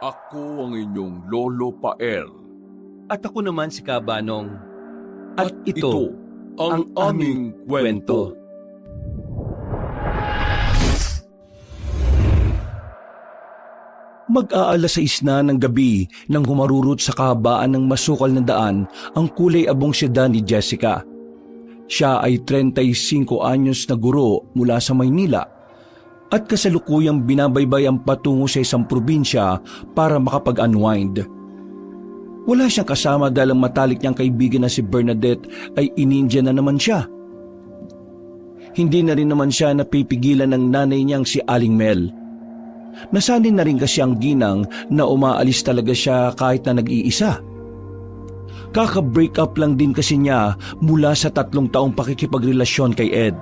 Ako ang inyong Lolo Pael. At ako naman si Kabanong. At ito ang aming kwento. Mag-aalas 6 na ng gabi nang humarurot sa kahabaan ng masukal na daan ang kulay abong sedan ni Jessica. Siya ay 35 anyos na guro mula sa Maynila at kasalukuyang binabaybay ang patungo sa isang probinsya para makapag-unwind. Wala siyang kasama dahil ang matalik niyang kaibigan na si Bernadette ay in-India na naman siya. Hindi na rin naman siya napipigilan ng nanay niyang si Aling Mel. Nasanay na rin kasi ang ginang na umaalis talaga siya kahit na nag-iisa. Kaka-break up lang din kasi niya mula sa 3 taong pakikipagrelasyon kay Ed.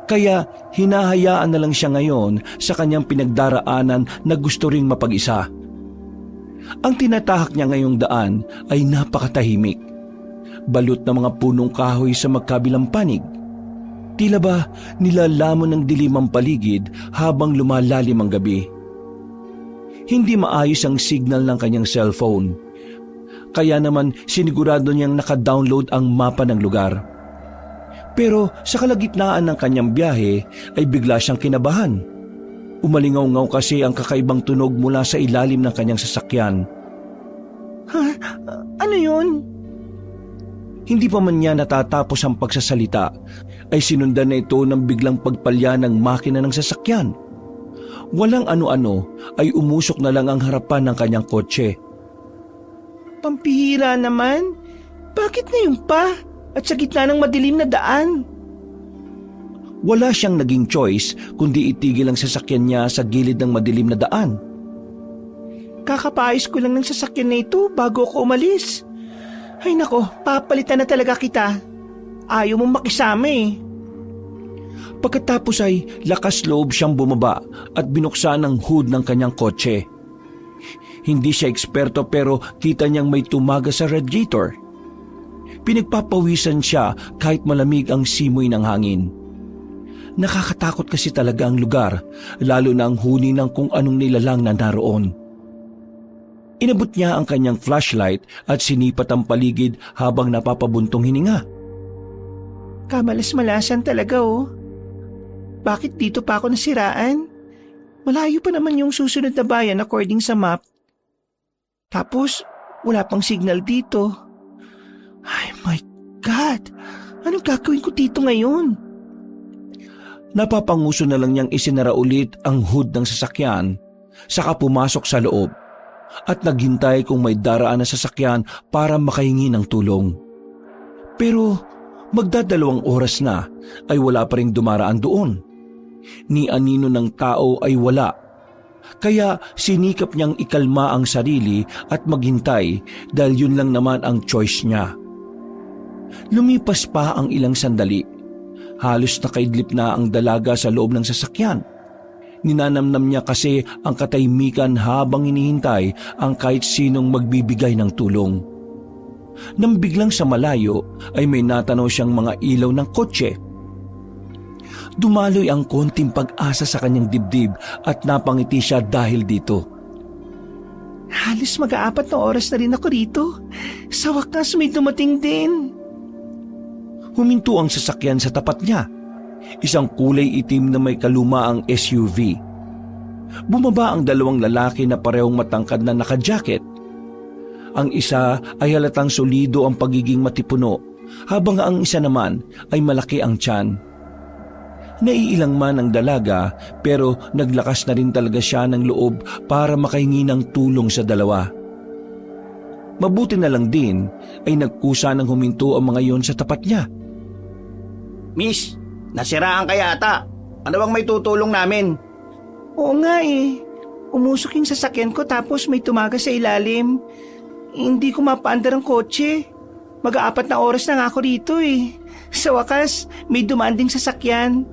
Kaya hinahayaan na lang siya ngayon sa kanyang pinagdaraanan na gusto ring mapag-isa. Ang tinatahak niya ngayong daan ay napakatahimik. Balot ng mga punong kahoy sa magkabilang panig. Tila ba nilalamon ng dilim ang paligid habang lumalalim ang gabi. Hindi maayos ang signal ng kanyang cellphone. Kaya naman sinigurado niyang naka-download ang mapa ng lugar. Pero sa kalagitnaan ng kanyang biyahe ay bigla siyang kinabahan. Umalingaw-ngaw kasi ang kakaibang tunog mula sa ilalim ng kanyang sasakyan. Ha? Ano yun? Hindi pa man niya natatapos ang pagsasalita ay sinundan na ito ng biglang pagpalya ng makina ng sasakyan. Walang ano-ano ay umusok na lang ang harapan ng kanyang kotse. Pampihira naman. Bakit ngayon pa? At sa gitna ng madilim na daan? Wala siyang naging choice kundi itigil ang sasakyan niya sa gilid ng madilim na daan. Kakapayos ko lang ng sasakyan na ito bago ako umalis. Ay nako, papalitan na talaga kita. Ayaw mong makisama eh. Pagkatapos ay lakas loob siyang bumaba at binuksan ang hood ng kanyang kotse. Hindi siya eksperto pero kita niyang may tumaga sa radiator. Pinagpapawisan siya kahit malamig ang simoy ng hangin. Nakakatakot kasi talaga ang lugar, lalo na ang huni ng kung anong nilalang na naroon. Inabot niya ang kanyang flashlight at sinipat ang paligid habang napapabuntong hininga. Kamalas-malasan talaga oh. Bakit dito pa ako nasiraan? Malayo pa naman yung susunod na bayan according sa map. Tapos, wala pang signal dito. Ay my God! Anong gagawin ko dito ngayon? Napapanguso na lang niyang isinara ulit ang hood ng sasakyan, saka pumasok sa loob at naghintay kung may daraan na sasakyan para makahingi ng tulong. Pero magdadalawang oras na ay wala pa ring dumaraan doon. Ni anino ng tao ay wala. Kaya sinikap niyang ikalma ang sarili at maghintay dahil yun lang naman ang choice niya. Lumipas pa ang ilang sandali. Halos nakaidlip na ang dalaga sa loob ng sasakyan. Ninanamnam niya kasi ang katahimikan habang hinihintay ang kahit sinong magbibigay ng tulong. Nang biglang sa malayo ay may natanaw siyang mga ilaw ng kotse. Dumaloy ang konting pag-asa sa kanyang dibdib at napangiti siya dahil dito. Halos mag-4 na oras na rin ako rito. Sa wakas may dumating din. Huminto ang sasakyan sa tapat niya. Isang kulay itim na may kalumaang SUV. Bumaba ang 2 lalaki na parehong matangkad na naka-jacket. Ang isa ay halatang solido ang pagiging matipuno, habang ang isa naman ay malaki ang tiyan. Naiilang man ang dalaga pero naglakas na rin talaga siya ng loob para makahingi ng tulong sa dalawa. Mabuti na lang din ay nagkusa ng huminto ang mga yon sa tapat niya. Miss, nasiraan ka yata. Ano bang may tutulong namin? Oo nga eh. Umusok yung sasakyan ko tapos may tumaga sa ilalim. Hindi ko mapaandar ang kotse. Mag-4 na oras na nga ako rito eh. Sa wakas, may dumaan ding sasakyan.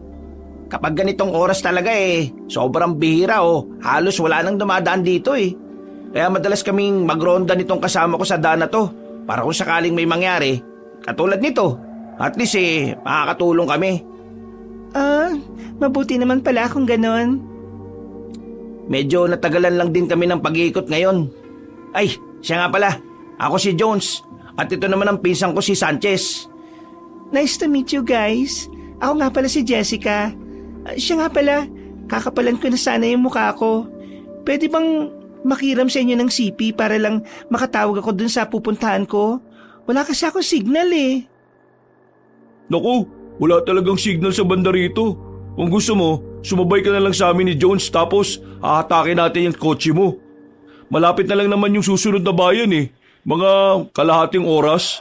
Kapag ganitong oras talaga sobrang bihira Halos wala nang dumadaan dito Kaya madalas kaming magronda nitong kasama ko sa daan na to para kung sakaling may mangyari. Katulad nito, at least makakatulong kami. Mabuti naman pala kung ganon. Medyo natagalan lang din kami ng pag-iikot ngayon. Ay, siya nga pala. Ako si Jones at ito naman ang pinsan ko si Sanchez. Nice to meet you guys. Ako nga pala si Jessica. Siya nga pala, kakapalan ko na sana yung mukha ko. Pwede bang makiram sa inyo ng CP para lang makatawag ako dun sa pupuntahan ko? Wala kasi akong signal eh. Naku, wala talagang signal sa banda rito. Kung gusto mo, sumabay ka na lang sa amin ni Jones tapos hahatake natin yung kotse mo. Malapit na lang naman yung susunod na bayan eh. Mga kalahating oras.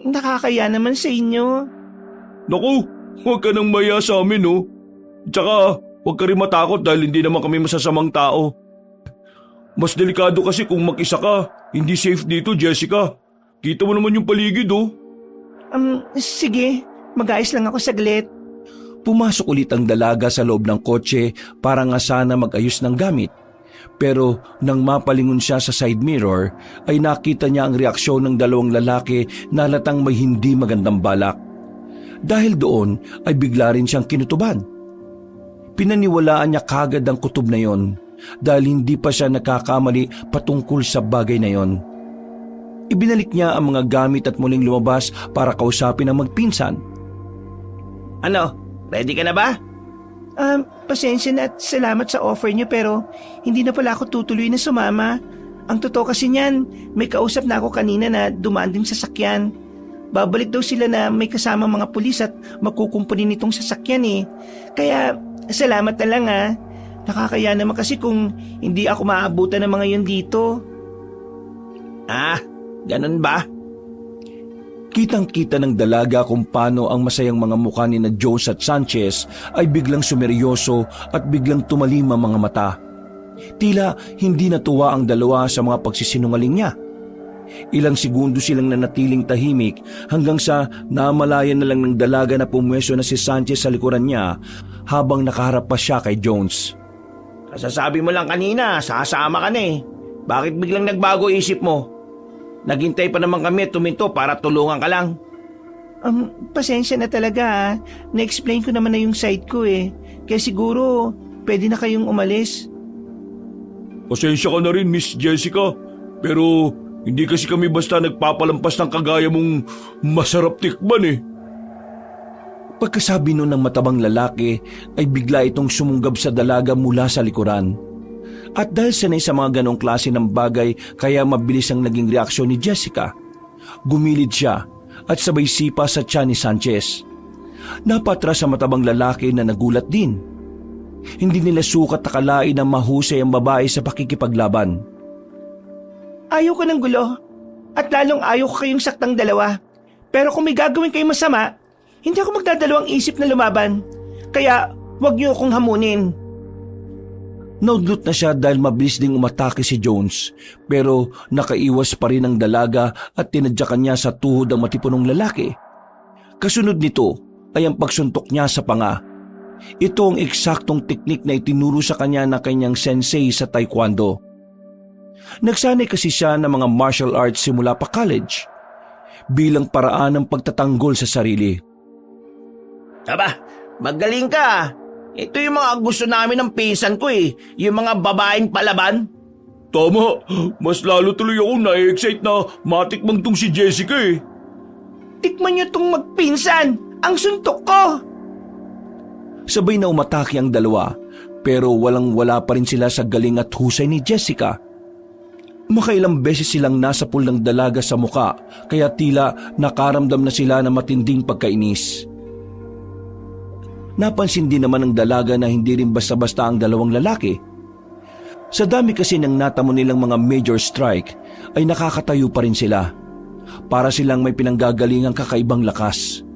Nakakaya naman sa inyo. Naku, huwag ka nang maya sa amin oh. Tsaka huwag ka rin matakot dahil hindi naman kami masasamang tao. Mas delikado kasi kung mag-isa ka. Hindi safe dito, Jessica. Kita mo naman yung paligid oh. Sige, mag-ayos lang ako saglit. Pumasok ulit ang dalaga sa loob ng kotse para nga sana mag-ayos ng gamit. Pero nang mapalingon siya sa side mirror ay nakita niya ang reaksyon ng dalawang lalaki na halatang may hindi magandang balak. Dahil doon ay bigla rin siyang kinutuban. Pinaniwalaan niya kagad ang kutob na yon dahil hindi pa siya nakakamali patungkol sa bagay na yon. Ibinalik niya ang mga gamit at muling lumabas para kausapin ang magpinsan. Ano, ready ka na ba? Pasensya na at salamat sa offer niyo pero hindi na pala ako tutuloy na sumama. Ang totoo kasi niyan, may kausap na ako kanina na dumaan din sa sasakyan. Babalik daw sila na may kasama mga pulis at magkukumpuni nitong sasakyan eh. Kaya salamat na lang ah. Nakakaya naman kasi kung hindi ako maabutan ng mga yun dito. Ah, ganun ba? Kitang-kita ng dalaga kung paano ang masayang mga mukha ni na Jones at Sanchez ay biglang sumeryoso at biglang tumalim ang mga mata. Tila hindi natuwa ang dalawa sa mga pagsisinungaling niya. Ilang segundo silang nanatiling tahimik hanggang sa namalayan na lang ng dalaga na pumwesto na si Sanchez sa likuran niya habang nakaharap pa siya kay Jones. Kasasabi mo lang kanina, sasama ka na eh. Bakit biglang nagbago isip mo? Naghintay pa naman kami at tuminto para tulungan ka lang. Pasensya na talaga ah. Na-explain ko naman na yung side ko eh. Kaya siguro pwede na kayong umalis. Pasensya ka na rin, Miss Jessica. Pero hindi kasi kami basta nagpapalampas ng kagaya mong masarap tikman eh. Pagkasabi nun ng matabang lalaki ay bigla itong sumunggab sa dalaga mula sa likuran. At dahil sanay sa mga ganong klase ng bagay kaya mabilis ang naging reaksyon ni Jessica. Gumilid siya at sabay sipa sa tiyan ni Sanchez. Napatras sa matabang lalaki na nagulat din. Hindi nila sukat akalain na mahusay ang babae sa pakikipaglaban. Ayaw ko ng gulo at lalong ayaw ko kayong saktang dalawa. Pero kung may gagawin kayong masama, hindi ako magdadalawang isip na lumaban. Kaya wag niyo akong hamunin. Naudlot na siya dahil mabilis ding umatake si Jones pero nakaiwas pa rin ang dalaga at tinadyakan niya sa tuhod ang matipunong lalaki. Kasunod nito ay ang pagsuntok niya sa panga. Ito ang eksaktong teknik na itinuro sa kanya ng kanyang sensei sa taekwondo. Nagsanay kasi siya ng mga martial arts simula pa college bilang paraan ng pagtatanggol sa sarili. Aba, magaling ka. Ito yung mga gusto namin ng pinsan ko eh. Yung mga babaeng palaban. Tama, mas lalo tuloy ako na-excite na matikmang tong si Jessica eh. Tikman niyo tong magpinsan. Ang suntok ko. Sabay na umatake ang dalawa pero walang-wala pa rin sila sa galing at husay ni Jessica. Makailang beses silang nasapul ng dalaga sa muka kaya tila nakaramdam na sila ng matinding pagkainis. Napansin din naman ng dalaga na hindi rin basta-basta ang dalawang lalaki. Sa dami kasi ng natamo nilang mga major strike ay nakakatayo pa rin sila. Para silang may pinanggagalingang kakaibang lakas.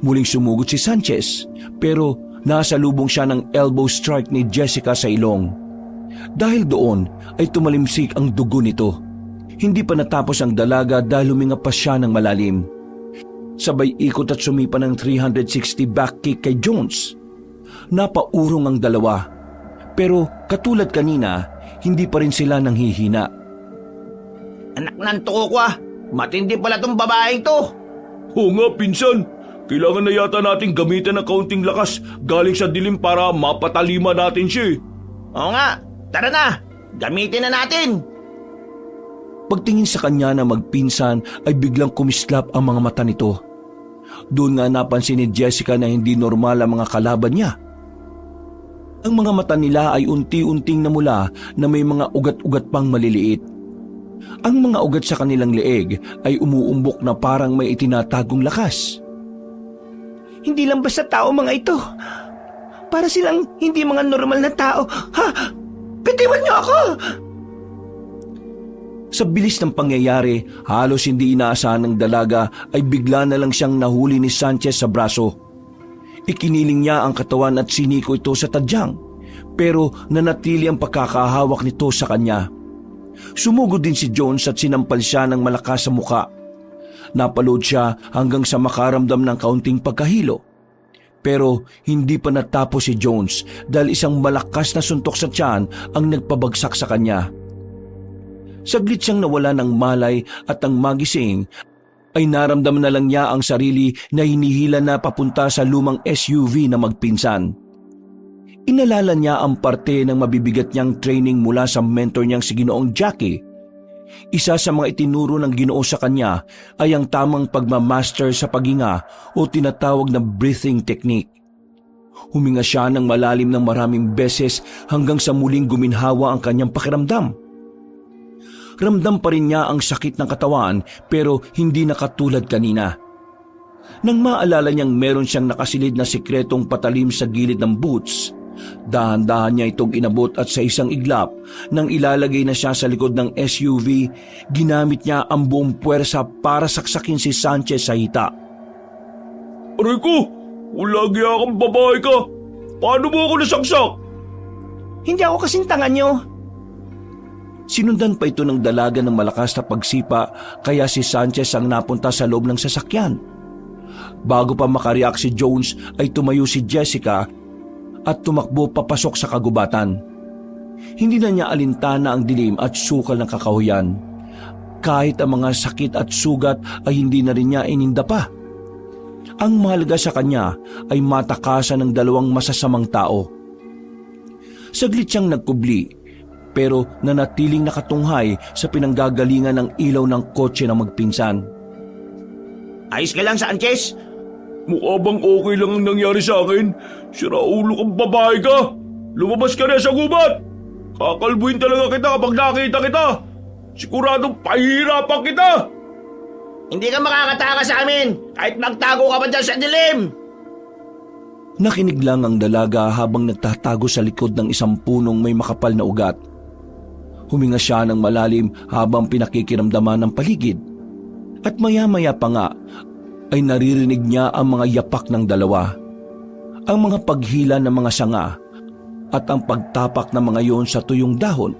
Muling sumugod si Sanchez pero nasalubong siya ng elbow strike ni Jessica sa ilong. Dahil doon ay tumalimsik ang dugo nito. Hindi pa natapos ang dalaga dahil huminga pa siya ng malalim. Sabay ikot at sumipa ng 360 back kick kay Jones. Napaurong ang dalawa. Pero katulad kanina, hindi pa rin sila nanghihina. Anak ng tuko ko ah. Matindi pala tong babaeng to. Oo nga, pinsan. Kailangan na yata nating gamitin ng kaunting lakas galing sa dilim para mapatalima natin siya. Oo nga, tara na! Gamitin na natin! Pagtingin sa kanya na magpinsan ay biglang kumislap ang mga mata nito. Doon nga napansin ni Jessica na hindi normal ang mga kalaban niya. Ang mga mata nila ay unti-unting namula na may mga ugat-ugat pang maliliit. Ang mga ugat sa kanilang leeg ay umuumbok na parang may itinatagong lakas. Hindi lang basta tao mga ito. Para silang hindi mga normal na tao. Ha? Bitiwan niyo ako! Sa bilis ng pangyayari, halos hindi inaasahan ng dalaga ay bigla na lang siyang nahuli ni Sanchez sa braso. Ikiniling niya ang katawan at siniko ito sa tadyang, pero nanatili ang pagkakahawak nito sa kanya. Sumugod din si Jones at sinampal siya ng malakas sa muka. Napalood siya hanggang sa makaramdam ng kaunting pagkahilo. Pero hindi pa natapos si Jones dahil isang malakas na suntok sa tiyan ang nagpabagsak sa kanya. Saglit siyang nawala ng malay at ang magising ay naramdaman na lang niya ang sarili na hinihila na papunta sa lumang SUV na magpinsan. Inalala niya ang parte ng mabibigat niyang training mula sa mentor niyang si Ginoong Jackie. Isa sa mga itinuro ng Ginoo sa kanya ay ang tamang pagmamaster sa paghinga o tinatawag na breathing technique. Huminga siya ng malalim ng maraming beses hanggang sa muling guminhawa ang kanyang pakiramdam. Ramdam pa rin niya ang sakit ng katawan pero hindi na katulad kanina. Nang maalala niyang meron siyang nakasilid na sikretong patalim sa gilid ng boots, dahan-dahan niya itong inabot at sa isang iglap, nang ilalagay na siya sa likod ng SUV, ginamit niya ang buong puwersa para saksakin si Sanchez sa hita. Aray ko! Ulagi akong babae ka! Paano mo ako nasaksak? Hindi ako kasing tanga niyo. Sinundan pa ito ng dalaga ng malakas na pagsipa kaya si Sanchez ang napunta sa loob ng sasakyan. Bago pa makareact si Jones ay tumayo si Jessica at tumakbo papasok sa kagubatan. Hindi na niya alintana ang dilim at sukal ng kakahuyan. Kahit ang mga sakit at sugat ay hindi na rin niya ininda pa. Ang mahalaga sa kanya ay matakasan ng dalawang masasamang tao. Saglit siyang nagkubli pero nanatiling nakatunghay sa pinanggagalingan ng ilaw ng kotse ng magpinsan. Ayos ka lang, Sanchez? Mukha bang okay lang ang nangyari sa akin? Siraulo kang babae ka! Lumabas ka na sa gubat! Kakalbuin talaga kita kapag nakita kita! Siguradong pahihirapan kita! Hindi ka makakatakas sa amin kahit magtago ka pa dyan sa dilim! Nakinig lang ang dalaga habang nagtatago sa likod ng isang punong may makapal na ugat. Huminga siya ng malalim habang pinakikiramdaman ng paligid. At maya-maya pa nga ay naririnig niya ang mga yapak ng dalawa. Ang mga paghila ng mga sanga at ang pagtapak ng mga yon sa tuyong dahon.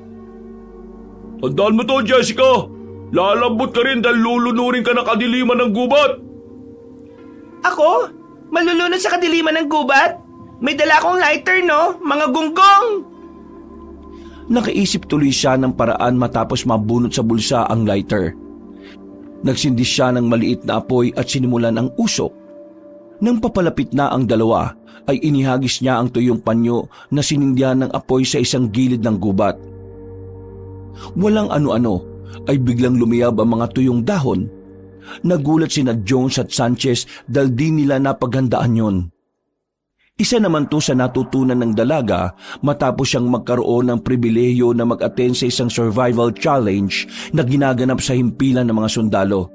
Tandaan mo to, Jessica! Lalambot ka rin dahil lulunurin ka na kadiliman ng gubat! Ako? Malulunod sa kadiliman ng gubat? May dala akong lighter, no? Mga gunggong! Nakaisip tuloy siya ng paraan matapos mabunot sa bulsa ang lighter. Nagsindi siya ng maliit na apoy at sinimulan ang usok. Nang papalapit na ang dalawa, ay inihagis niya ang tuyong panyo na sinindyan ng apoy sa isang gilid ng gubat. Walang ano-ano, ay biglang lumiyab ang mga tuyong dahon. Nagulat sina Jones at Sanchez dahil di nila napaghandaan yon. Isa naman to sa natutunan ng dalaga matapos siyang magkaroon ng pribilehiyo na mag-attend sa isang survival challenge na ginaganap sa himpilan ng mga sundalo.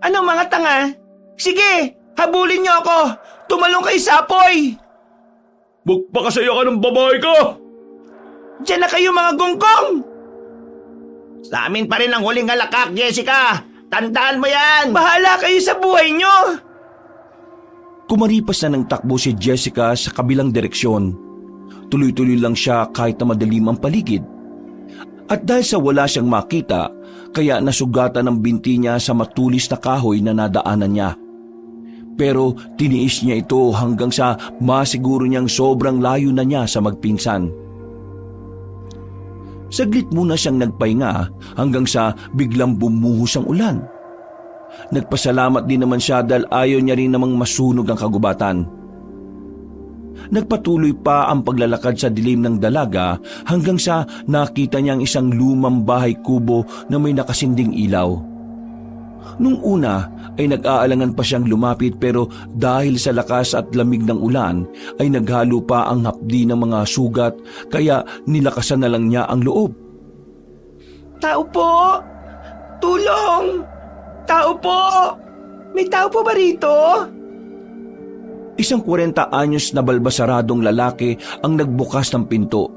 Ano mga tanga? Sige, habulin niyo ako! Tumalong kayo sa apoy! Magpakasaya ka ng babae ka! Diyan na kayo mga gunggong! Sa amin pa rin ang huling halakak, Jessica! Tandaan mo yan! Bahala kayo sa buhay niyo! Kumaripas na ng takbo si Jessica sa kabilang direksyon. Tuloy-tuloy lang siya kahit na madilim ang paligid. At dahil sa wala siyang makita, kaya nasugatan ang binti niya sa matulis na kahoy na nadaanan niya. Pero tiniis niya ito hanggang sa masiguro niyang sobrang layo na niya sa magpinsan. Saglit muna siyang nagpahinga hanggang sa biglang bumuhos ang ulan. Nagpasalamat din naman siya dahil ayaw niya rin namang masunog ang kagubatan. Nagpatuloy pa ang paglalakad sa dilim ng dalaga hanggang sa nakita niya ang isang lumang bahay kubo na may nakasinding ilaw. Nung una ay nag-aalangan pa siyang lumapit pero dahil sa lakas at lamig ng ulan ay naghalo pa ang hapdi ng mga sugat kaya nilakasan na lang niya ang loob. Tao po! Tulong! Tao po! May tao po ba rito? Isang 40 anyos na balbasaradong lalaki ang nagbukas ng pinto.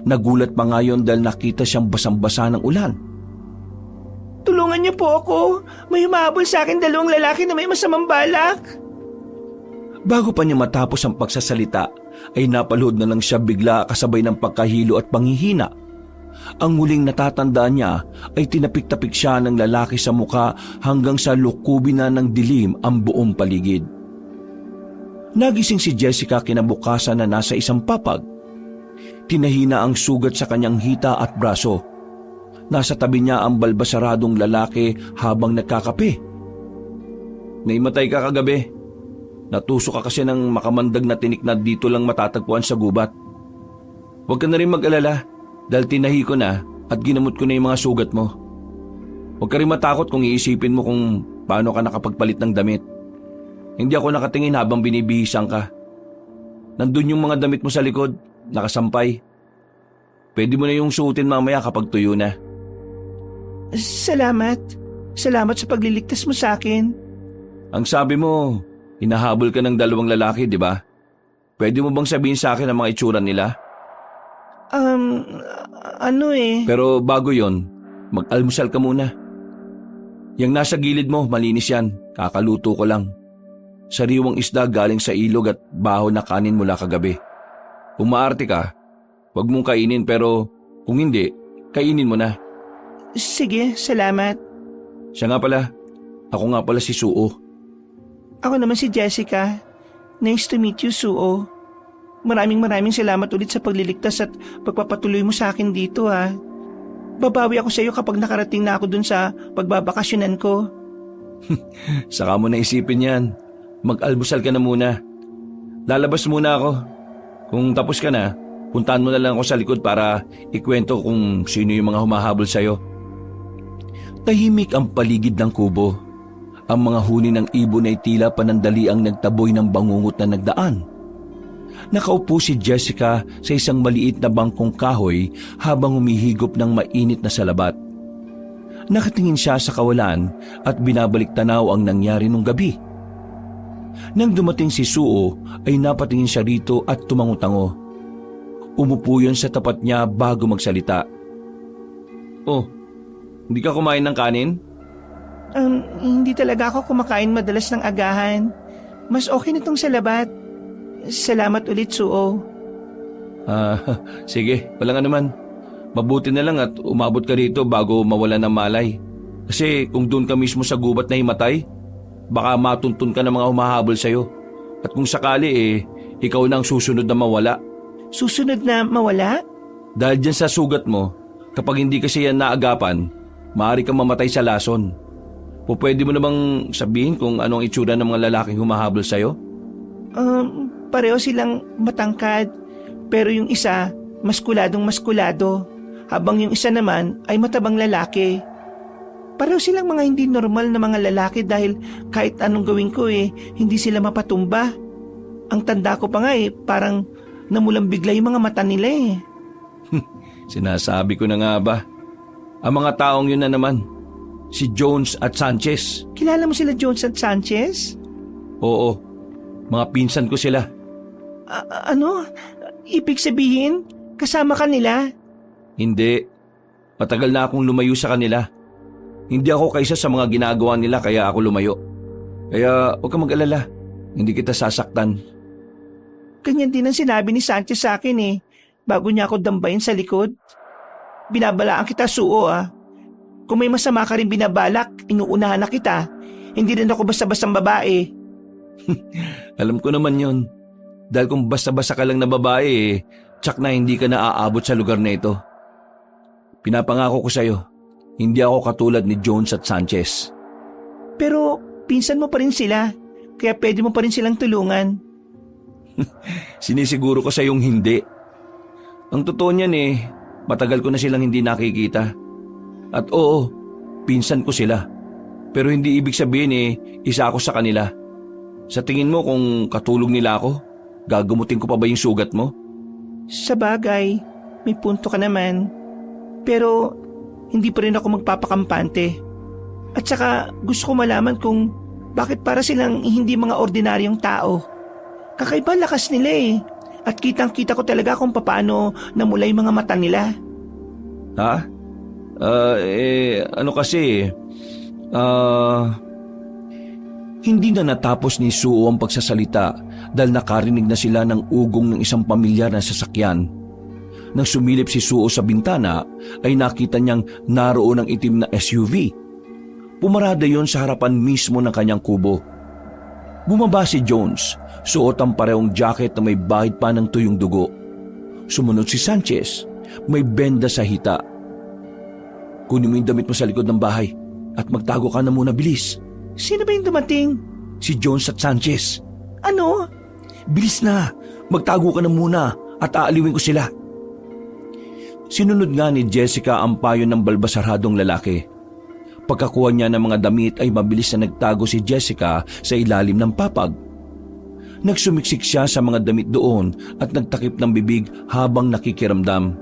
Nagulat pa ngayon dahil nakita siyang basang-basa ng ulan. Tulungan niyo po ako. May humahabol sa akin 2 lalaki na may masamang balak. Bago pa niya matapos ang pagsasalita, ay napalhod na lang siya bigla kasabay ng pagkahilo at panghihina. Ang huling natatandaan niya ay tinapik-tapik siya ng lalaki sa muka hanggang sa lukubin na ng dilim ang buong paligid. Nagising si Jessica kinabukasan na nasa isang papag. Tinahina ang sugat sa kanyang hita at braso. Nasa tabi niya ang balbasaradong lalaki habang nagkakape. Naimatay ka kagabi. Natusok ka kasi ng makamandag na tinik na dito lang matatagpuan sa gubat. Huwag ka na rin mag-alala dahil tinahi ko na at ginamot ko na yung mga sugat mo. Huwag ka rin matakot kung iisipin mo kung paano ka nakapagpalit ng damit. Hindi ako nakatingin habang binibihisan ka. Nandun yung mga damit mo sa likod, nakasampay. Pwede mo na yung suotin mamaya kapag tuyo na. Salamat. Salamat sa pagliligtas mo sa akin. Ang sabi mo, hinahabol ka ng 2 lalaki, di ba? Pwede mo bang sabihin sa akin ang mga itsura nila? Pero bago yon, mag-almusal ka muna. Yang nasa gilid mo, malinis yan. Kakaluto ko lang. Sariwang isda galing sa ilog at baho na kanin mula kagabi. Kung maarte ka, huwag mong kainin pero kung hindi, kainin mo na. Sige, salamat. Siya nga pala, ako nga pala si Suo. Ako naman si Jessica. Nice to meet you, Suo. Maraming salamat ulit sa pagliligtas at pagpapatuloy mo sa akin dito, ha. Babawi ako sa iyo kapag nakarating na ako dun sa pagbabakasyonan ko. Saka mo na isipin yan. Mag-almusal ka na muna. Lalabas muna ako. Kung tapos ka na, puntahan mo na lang ako sa likod para ikwento kung sino yung mga humahabol sa'yo. Tahimik ang paligid ng kubo. Ang mga huni ng ibon ay tila panandali ang nagtaboy ng bangungot na nagdaan. Nakaupo si Jessica sa isang maliit na bangkong kahoy habang humihigop ng mainit na salabat. Nakatingin siya sa kawalan at binabalik tanaw ang nangyari nung gabi. Nang dumating si Suo ay napatingin siya rito at tumango-tango. Umupo yun sa tapat niya bago magsalita. Oh, hindi ka kumain ng kanin? Hindi talaga ako kumakain madalas ng agahan. Mas okay nitong salabat. Salamat ulit, Suo. Sige, walang anuman. Mabuti na lang at umabot ka rito bago mawala ng malay. Kasi kung doon ka mismo sa gubat na himatay, baka matuntun ka ng mga humahabol sa'yo. At kung sakali ikaw na ang susunod na mawala. Susunod na mawala? Dahil dyan sa sugat mo, kapag hindi kasi yan naagapan, maaari kang mamatay sa lason. Pwede mo namang sabihin kung anong itsura ng mga lalaking humahabol sa'yo? Pareho silang matangkad, pero yung isa, maskulado, habang yung isa naman ay matabang lalaki. Pareho silang mga hindi normal na mga lalaki dahil kahit anong gawin ko hindi sila mapatumba. Ang tanda ko pa nga parang namulang bigla yung mga mata nila Sinasabi ko na nga ba? Ang mga taong yun na naman, si Jones at Sanchez. Kilala mo sila Jones at Sanchez? Oo, mga pinsan ko sila. Ano? Ibig sabihin, kasama ka nila? Hindi, matagal na akong lumayo sa kanila. Hindi ako kaisa sa mga ginagawa nila kaya ako lumayo. Kaya huwag kang mag-alala, hindi kita sasaktan. Ganyan din ang sinabi ni Sanchez sa akin bago niya ako dambayin sa likod. Binabalaan kita, Suo Kung may masama ka rin binabalak, inuunahan na kita. Hindi rin ako basta-bastang babae. Alam ko naman yon. Dahil kung basta-basta ka lang na babae, tsak na hindi ka na aabot sa lugar na ito. Pinapangako ko sa'yo, hindi ako katulad ni Jones at Sanchez. Pero pinsan mo pa rin sila, kaya pwede mo pa rin silang tulungan. Sinisiguro ko sa yung hindi. Ang totoo niyan matagal ko na silang hindi nakikita. At oo, pinsan ko sila. Pero hindi ibig sabihin isa ako sa kanila. Sa tingin mo kung katulong nila ako, gagamutin ko pa ba yung sugat mo? Sa bagay, may punto ka naman. Pero hindi pa rin ako magpapakampante. At saka gusto ko malaman kung bakit para silang hindi mga ordinaryong tao. Kakaiba lakas nila At kitang-kita ko talaga kung paano namula yung mga mata nila. Ha? Ano kasi hindi na natapos ni Suo ang pagsasalita dahil nakarinig na sila ng ugong ng isang pamilyar na sasakyan. Nang sumilip si Suo sa bintana ay nakita niyang naroon ang itim na SUV. Pumarada yon sa harapan mismo ng kanyang kubo. Bumaba si Jones, suot ang parehong jacket na may bahid pa ng tuyong dugo. Sumunod si Sanchez, may benda sa hita. Kunin mo yung damit mo sa likod ng bahay at magtago ka na muna, bilis. Sino ba yung dumating? Si Jones at Sanchez. Ano? Bilis na, magtago ka na muna at aaliwin ko sila. Sinunod nga ni Jessica ang payo ng balbasaradong lalaki. Pagkakuha niya ng mga damit ay mabilis na nagtago si Jessica sa ilalim ng papag. Nagsumiksik siya sa mga damit doon at nagtakip ng bibig habang nakikiramdam.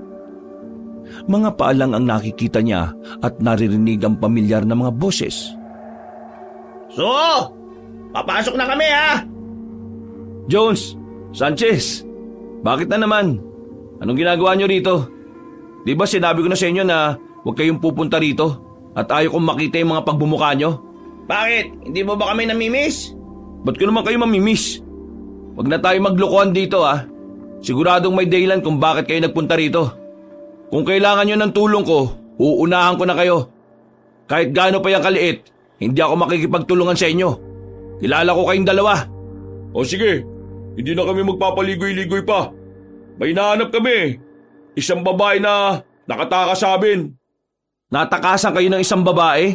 Mga paalang ang nakikita niya at naririnig ang pamilyar na mga boses. So, papasok na kami ha! Jones, Sanchez, bakit na naman? Anong ginagawa niyo rito? Di ba sinabi ko na sa inyo na huwag kayong pupunta rito at ayaw kong makita yung mga pagbumuka niyo? Bakit? Hindi mo ba kami namimiss? Ba't ko naman kayo mamimiss? Huwag na tayo maglokohan dito ha. Siguradong may dahilan kung bakit kayo nagpunta rito. Kung kailangan nyo ng tulong ko, uunahan ko na kayo. Kahit gaano pa yung kaliit, hindi ako makikipagtulungan sa inyo. Kilala ko kayong dalawa. O sige, hindi na kami magpapaligoy-ligoy pa. May nahanap kami. Isang babae na nakatakas sa amin. Natakasan kayo ng isang babae?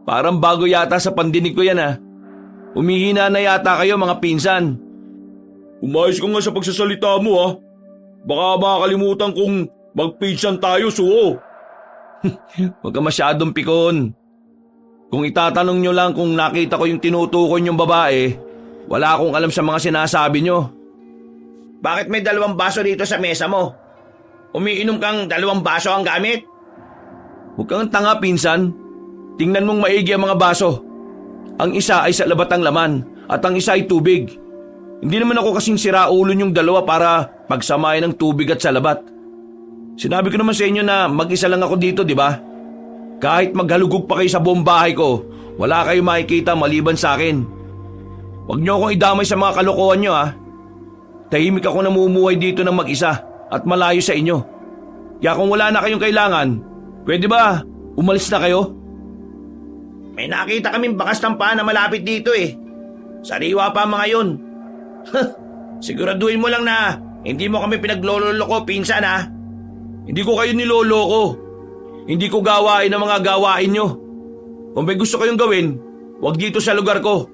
Parang bago yata sa pandinig ko yan ha. Umihina na yata kayo mga pinsan. Umayos ka nga sa pagsasalita mo ha. Baka makakalimutan kong magpinsan tayo, Suo. Huwag ka masyadong pikon. Kung itatanong nyo lang kung nakita ko yung tinutukoy yung babae, wala akong alam sa mga sinasabi nyo. Bakit may 2 baso dito sa mesa mo? Umiinom kang 2 baso ang gamit? Huwag kang tanga, pinsan. Tingnan mong maigi ang mga baso. Ang isa ay sa labatang laman at ang isa ay tubig. Hindi naman ako kasing siraulo yung dalawa para pagsamahin ng tubig at salabat. Sinabi ko naman sa inyo na mag-isa lang ako dito, di ba? Kahit maghalugog pa kayo sa buong bahay ko, wala kayo makikita maliban sa akin. Huwag niyo akong idamay sa mga kalokohan niyo ha. Tahimik ako namumuhay dito ng mag-isa at malayo sa inyo. Kaya kung wala na kayong kailangan, pwede ba umalis na kayo? May nakita kaming bakas ng paa na malapit dito Sariwa pa ang mga yun. Siguraduhin mo lang na hindi mo kami pinagloloko, pinsan ha. Hindi ko kayo niloloko. Hindi ko gawain ang mga gawain nyo. Kung may gusto kayong gawin, wag dito sa lugar ko.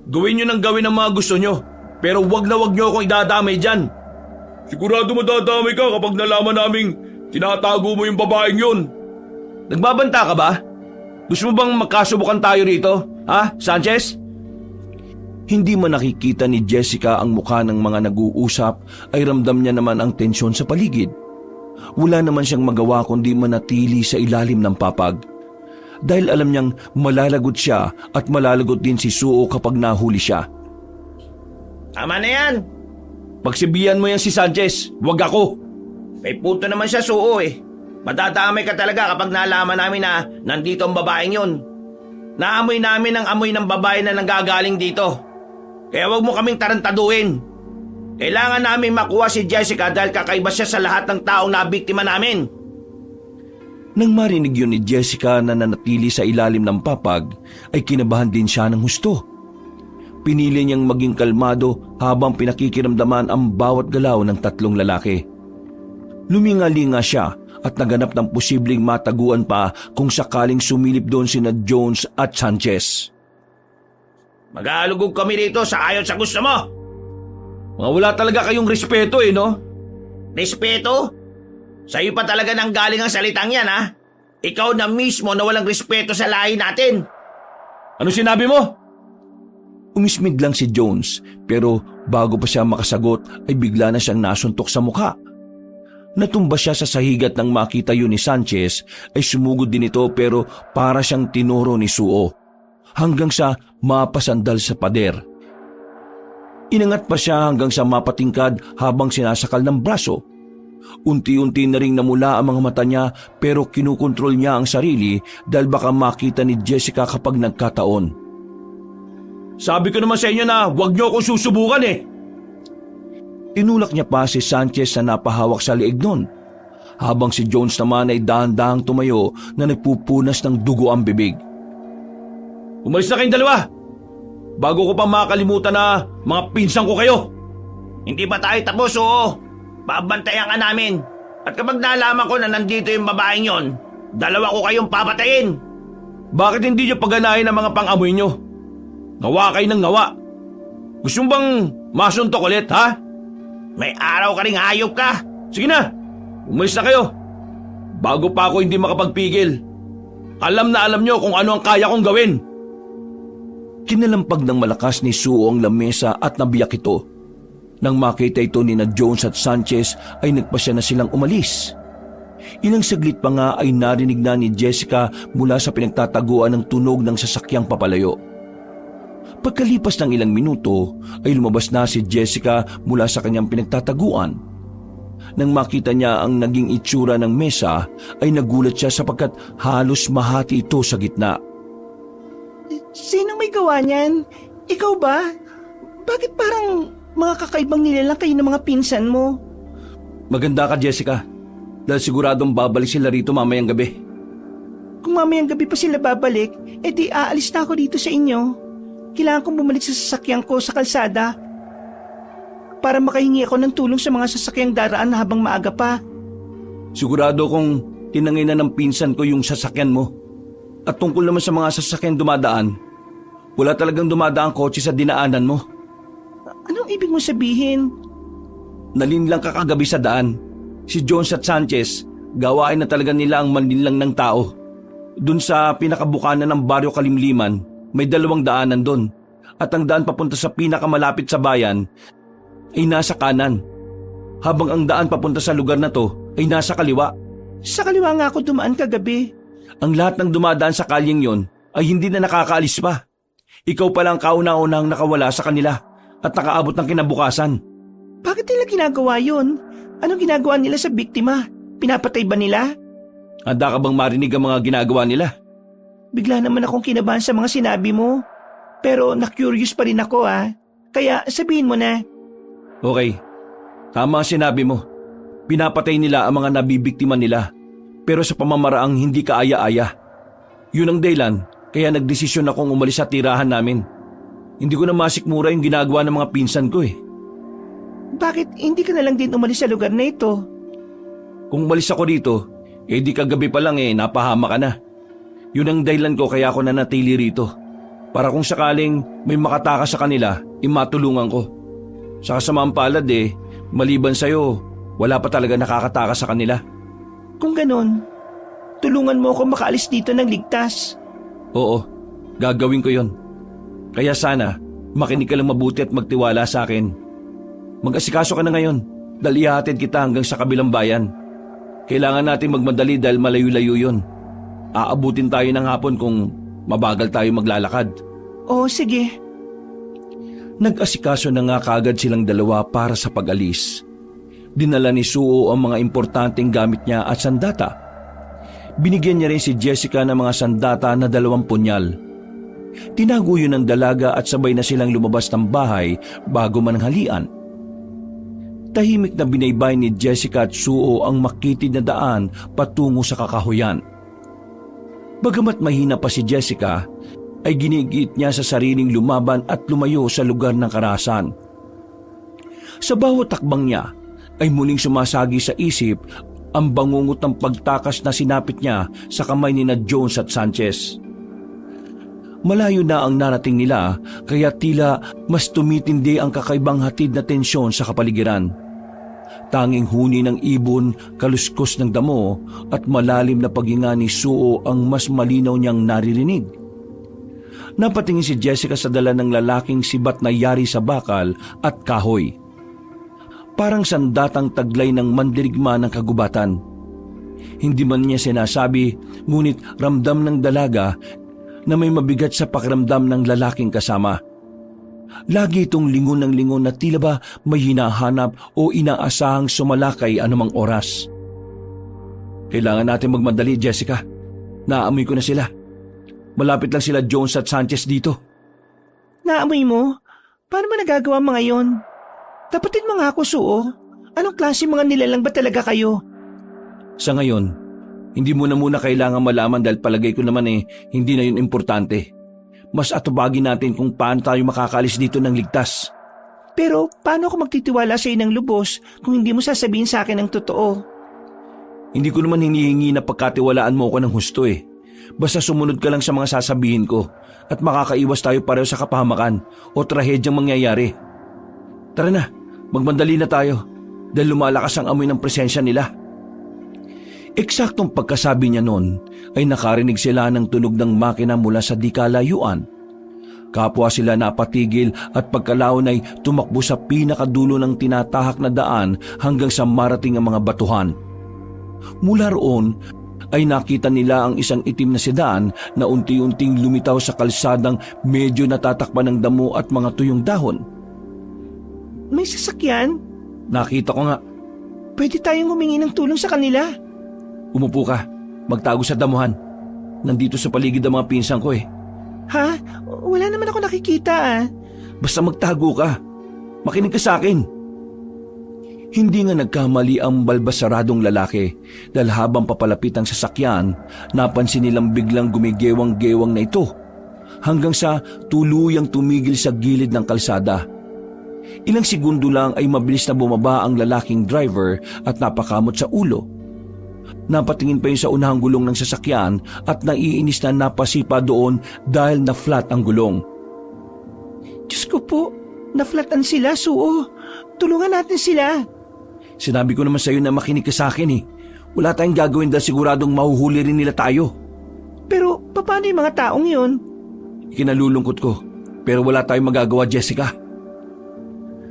Gawin nyo nang gawin ang mga gusto nyo. Pero wag nyo akong idadamay dyan. Sigurado madadamay ka kapag nalaman naming tinatago mo yung babaeng yun. Nagbabanta ka ba? Gusto mo bang magkasubukan tayo rito? Ha, Sanchez? Hindi man nakikita ni Jessica ang mukha ng mga nag-uusap ay ramdam niya naman ang tensyon sa paligid. Wala naman siyang magawa kundi manatili sa ilalim ng papag. Dahil alam niyang malalagot siya at malalagot din si Suo kapag nahuli siya. Tama na yan. Pagsibihan mo yan si Sanchez, wag ako. May punto naman siya, Suo Madadamay ka talaga kapag nalaman namin na nandito ang babaeng yun. Naamoy namin ang amoy ng babae na nanggagaling dito. Kaya wag mo kaming tarantaduhin. Kailangan namin makuha si Jessica dahil kakaiba siya sa lahat ng taong nabiktima namin. Nang marinig yun ni Jessica na nanatili sa ilalim ng papag, ay kinabahan din siya ng husto. Pinili niyang maging kalmado habang pinakikiramdaman ang bawat galaw ng 3 lalaki. Luminga-linga siya at naganap ng posibleng mataguan pa kung sakaling sumilip doon sina Jones at Sanchez. Mag-aalugog kami rito sa ayon sa gusto mo. Mga wala talaga kayong respeto no? Respeto? Sa'yo pa talaga nang galing ang salitang yan, ha? Ikaw na mismo na walang respeto sa lahi natin. Ano sinabi mo? Umismid lang si Jones pero bago pa siya makasagot ay bigla na siyang nasuntok sa mukha. Natumba siya sa sahigat nang makita yun ni Sanchez ay sumugod din ito pero para siyang tinuro ni Suo hanggang sa mapasandal sa pader. Inangat pa siya hanggang sa mapatingkad habang sinasakal ng braso. Unti-unti na ring namula ang mga mata niya pero kinukontrol niya ang sarili dahil baka makita ni Jessica kapag nagkataon. Sabi ko naman sa inyo na huwag niyo akong susubukan Tinulak niya pa si Sanchez na napahawak sa leeg nun, habang si Jones naman ay dahan-dahang tumayo na nagpupunas ng dugo ang bibig. Umalis na kayong dalawa! Bago ko pa makalimutan na mga pinsan ko kayo! Hindi ba tayo tapos, oo? Babantayan ka namin. At kapag nalaman ko na nandito yung babaeng yon, dalawa ko kayong papatayin. Bakit hindi niyo paganahin ang mga pang-amoy niyo? Ngawa kayo ng ngawa. Gusto mo bang masuntok ulit, ha? May araw ka ring hayop ka. Sige na, umalis na kayo. Bago pa ako hindi makapagpigil. Alam na alam niyo kung ano ang kaya kong gawin. Kinalampag ng malakas ni Suo ang lamesa at nabiyak ito. Nang makita ito ni Jones at Sanchez ay nagpasya na silang umalis. Ilang saglit pa nga ay narinig na ni Jessica mula sa pinagtataguan ng tunog ng sasakyang papalayo. Pagkalipas ng ilang minuto ay lumabas na si Jessica mula sa kanyang pinagtataguan. Nang makita niya ang naging itsura ng mesa ay nagulat siya sapagkat halos mahati ito sa gitna. Sinong may gawa niyan? Ikaw ba? Bakit parang mga kakaibang nilalang kayo ng mga pinsan mo? Maganda ka, Jessica. Dahil siguradong babalik sila rito mamayang gabi. Kung mamayang gabi pa sila babalik, edi aalis na ako dito sa inyo. Kailangan kong bumalik sa sasakyan ko sa kalsada para makahingi ako ng tulong sa mga sasakyang daraan habang maaga pa. Sigurado kong tinangay na ng pinsan ko yung sasakyan mo. At tungkol naman sa mga sasakyan dumadaan, wala talagang dumadaang kotse sa dinaanan mo. Anong ibig mo sabihin? Nalinlang ka kagabi sa daan. Si Jones at Sanchez, gawain na talaga nila ang manlinlang ng tao. Dun sa pinakabukanan ng baryo Kalimliman, may 2 daanan doon. At ang daan papunta sa pinakamalapit sa bayan ay nasa kanan. Habang ang daan papunta sa lugar na to ay nasa kaliwa. Sa kaliwa nga ako dumaan kagabi. Ang lahat ng dumadaan sa kalyeng yon ay hindi na nakakaalis pa. Ikaw pa lang kauna-unang nakawala sa kanila at nakaabot ng kinabukasan. Bakit nila ginagawa yun? Anong ginagawa nila sa biktima? Pinapatay ba nila? Handa ka bang marinig ang mga ginagawa nila? Bigla naman akong kinabahan sa mga sinabi mo. Pero na-curious pa rin ako Kaya sabihin mo na. Okay, tama ang sinabi mo. Pinapatay nila ang mga nabibiktima nila. Pero sa pamamaraang hindi kaaya-aya. Yun ang dahilan kaya nagdesisyon akong umalis sa tirahan namin. Hindi ko na masikmura yung ginagawa ng mga pinsan ko Bakit hindi ka na lang din umalis sa lugar na ito? Kung umalis ako dito, di kagabi pa lang napahama ka na. Yun ang dahilan ko kaya ako nanatili rito. Para kung sakaling may makatakas sa kanila, matulungan ko. Sa kasamaang palad maliban sa'yo, wala pa talaga nakakatakas sa kanila. Kung ganon, tulungan mo ako makaalis dito ng ligtas. Oo, gagawin ko yon. Kaya sana, makinig ka lang mabuti at magtiwala sa akin. Mag-asikaso ka na ngayon dahil ihahatid kita hanggang sa kabilang bayan. Kailangan natin magmadali dahil malayo-layo yun. Aabutin tayo ng hapon kung mabagal tayo maglalakad. Oo, sige. Nag-asikaso na nga kaagad silang dalawa para sa pag-alis. Dinala ni Suo ang mga importanteng gamit niya at sandata. Binigyan niya rin si Jessica ng mga sandata na 2 punyal. Tinago yun ng dalaga at sabay na silang lumabas ng bahay bago mananghalian. Tahimik na binaybay ni Jessica at Suo ang makitid na daan patungo sa kakahuyan. Bagamat mahina pa si Jessica, ay ginigit niya sa sariling lumaban at lumayo sa lugar ng karahasan. Sa bawat takbang niya, ay muling sumasagi sa isip ang bangungot ng pagtakas na sinapit niya sa kamay ni na Jones at Sanchez. Malayo na ang narating nila kaya tila mas tumitindi ang kakaibang hatid na tensyon sa kapaligiran. Tanging huni ng ibon, kaluskos ng damo at malalim na paghinga ni Suo ang mas malinaw niyang naririnig. Napatingin si Jessica sa dala ng lalaking sibat na yari sa bakal at kahoy. Parang sandatang taglay ng mandirigma ng kagubatan. Hindi man niya sinasabi, ngunit ramdam ng dalaga na may mabigat sa pakiramdam ng lalaking kasama. Lagi itong lingon ng lingon na tila ba may hinahanap o inaasahang sumalakay anumang oras. Kailangan natin magmadali, Jessica. Naamoy ko na sila. Malapit lang sila Jones at Sanchez dito. Naamoy mo? Paano mo nagagawa mga yon? Tapatin mo nga ako, Suo. Anong klase mga nilalang ba talaga kayo? Sa ngayon, hindi mo na muna kailangan malaman dahil palagay ko naman hindi na yun importante. Mas atubagin natin kung paano tayo makakaalis dito ng ligtas. Pero paano ako magtitiwala sa inang lubos kung hindi mo sasabihin sa akin ang totoo? Hindi ko naman hinihingi na pagkatiwalaan mo ko ng husto Basta sumunod ka lang sa mga sasabihin ko at makakaiwas tayo pareho sa kapahamakan o trahedyang mangyayari. Tara na, magmandali na tayo dahil lumalakas ang amoy ng presensya nila. Eksaktong pagkasabi niya noon ay nakarinig sila ng tunog ng makina mula sa di kalayuan. Kapwa sila napatigil at pagkalaon ay tumakbo sa pinakadulo ng tinatahak na daan hanggang sa marating ang mga batuhan. Mula roon ay nakita nila ang isang itim na sedan na unti-unting lumitaw sa kalsadang medyo natatakpan ng damo at mga tuyong dahon. May sasakyan? Nakita ko nga. Pwede tayong humingi ng tulong sa kanila. Umupo ka, magtago sa damuhan. Nandito sa paligid ang mga pinsan ko Ha? Wala naman ako nakikita Basta magtago ka. Makinig ka sa akin. Hindi nga nagkamali ang balbasaradong lalaki dahil habang papalapit ang sasakyan, napansin nilang biglang gumigewang-gewang na ito hanggang sa tuluyang tumigil sa gilid ng kalsada. Ilang segundo lang ay mabilis na bumaba ang lalaking driver at napakamot sa ulo. Napatingin pa yun sa unahang gulong ng sasakyan at naiinis na napasipa doon dahil na-flat ang gulong. Diyos ko po, na-flatan sila, Suo. Tulungan natin sila. Sinabi ko naman sa iyo na makinig ka sa akin Wala tayong gagawin dahil siguradong mahuhuli rin nila tayo. Pero paano yung mga taong yun? Ikinalulungkot ko, pero wala tayong magagawa, Jessica.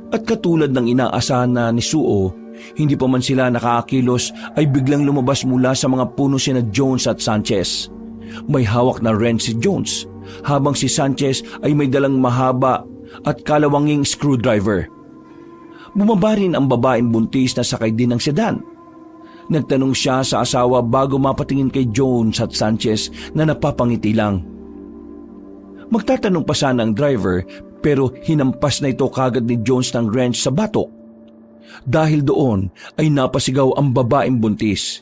At katulad ng inaasahan na ni Suo, hindi pa man sila nakakakilos ay biglang lumabas mula sa mga puno sina Jones at Sanchez. May hawak na wrench si Jones, habang si Sanchez ay may dalang mahaba at kalawanging screwdriver. Bumaba rin ang babaeng buntis na sakay din ng sedan. Nagtanong siya sa asawa bago mapatingin kay Jones at Sanchez na napapangiti lang. Magtatanong pa sana ang driver pero hinampas na ito kagad ni Jones ng wrench sa batok. Dahil doon ay napasigaw ang babaeng buntis.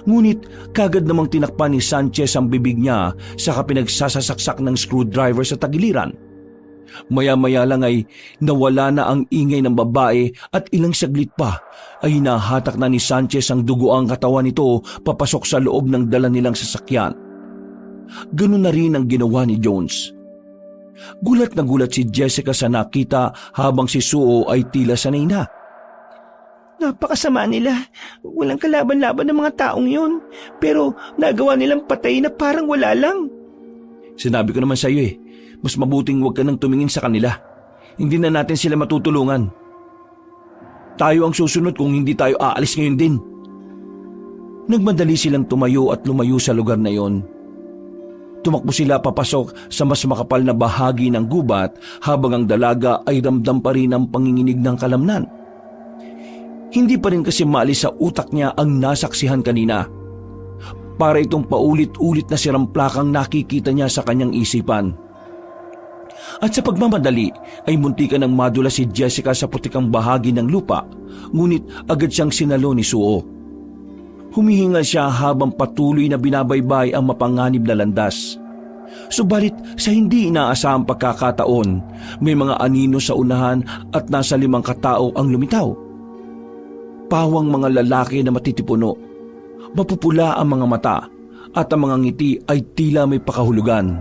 Ngunit kagad namang tinakpan ni Sanchez ang bibig niya sa pinagsasasaksak ng screwdriver sa tagiliran. Maya-maya lang ay nawala na ang ingay ng babae at ilang saglit pa ay nahatak na ni Sanchez ang dugoang katawan nito papasok sa loob ng dala nilang sasakyan. Ganun na rin ang ginawa ni Jones. Gulat na gulat si Jessica sa nakita habang si Suo ay tila sanay na. Napakasama nila. Walang kalaban-laban ng mga taong yun. Pero nagawa nilang patay na parang wala lang. Sinabi ko naman sa iyo mas mabuting huwag ka nang tumingin sa kanila. Hindi na natin sila matutulungan. Tayo ang susunod kung hindi tayo aalis ngayon din. Nagmadali silang tumayo at lumayo sa lugar na yon. Tumakbo sila papasok sa mas makapal na bahagi ng gubat habang ang dalaga ay ramdam pa rin ang panginginig ng kalamnan. Hindi pa rin kasi maalis sa utak niya ang nasaksihan kanina. Para itong paulit-ulit na siramplakang nakikita niya sa kanyang isipan. At sa pagmamadali ay muntikan ng madula si Jessica sa putikang bahagi ng lupa, ngunit agad siyang sinalo ni Suo. Humihingal siya habang patuloy na binabaybay ang mapanganib na landas. Subalit sa hindi inaasahang pagkakataon, may mga anino sa unahan at nasa 5 katao ang lumitaw. pawang mga lalaki na matitipuno. Mapupula ang mga mata at ang mga ngiti ay tila may pakahulugan.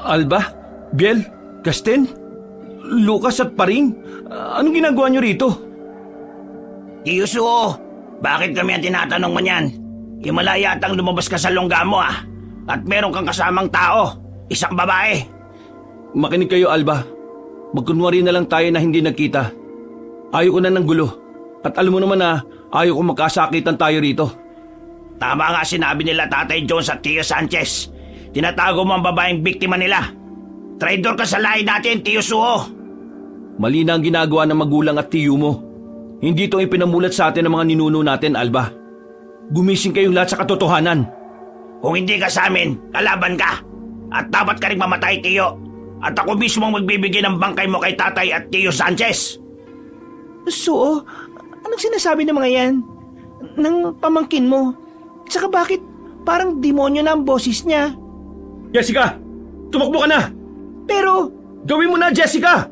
Alba? Biel? Gaston? Lucas at Paring? Anong ginagawa niyo rito? Tiyo Suo, bakit kami ang tinatanong mo niyan? Himala yatang lumabas ka sa longga mo At meron kang kasamang tao, isang babae. Makinig kayo, Alba. Magkunwari na lang tayo na hindi nagkita. Ayaw ko na ng gulo. At alam mo naman na ayaw ko magkasakitan tayo rito. Tama nga sinabi nila Tatay Jones at Tio Sanchez. Tinatago mo ang babaeng biktima nila. Traidor ka sa lahi natin, Tiyo Suo. Mali na ang ginagawa ng magulang at tiyo mo. Hindi itong ipinamulat sa atin ng mga ninuno natin, Alba. Gumising kayong lahat sa katotohanan. Kung hindi ka sa amin, kalaban ka. At dapat ka rin mamatay, Tiyo. At ako mismo ang magbibigay ng bangkay mo kay Tatay at Tio Sanchez. Suo, anong sinasabi ng mga yan? Ng pamangkin mo? Tsaka bakit parang demonyo na ang boses niya? Jessica! Tumakbo ka na! Pero, Gawin mo na, Jessica!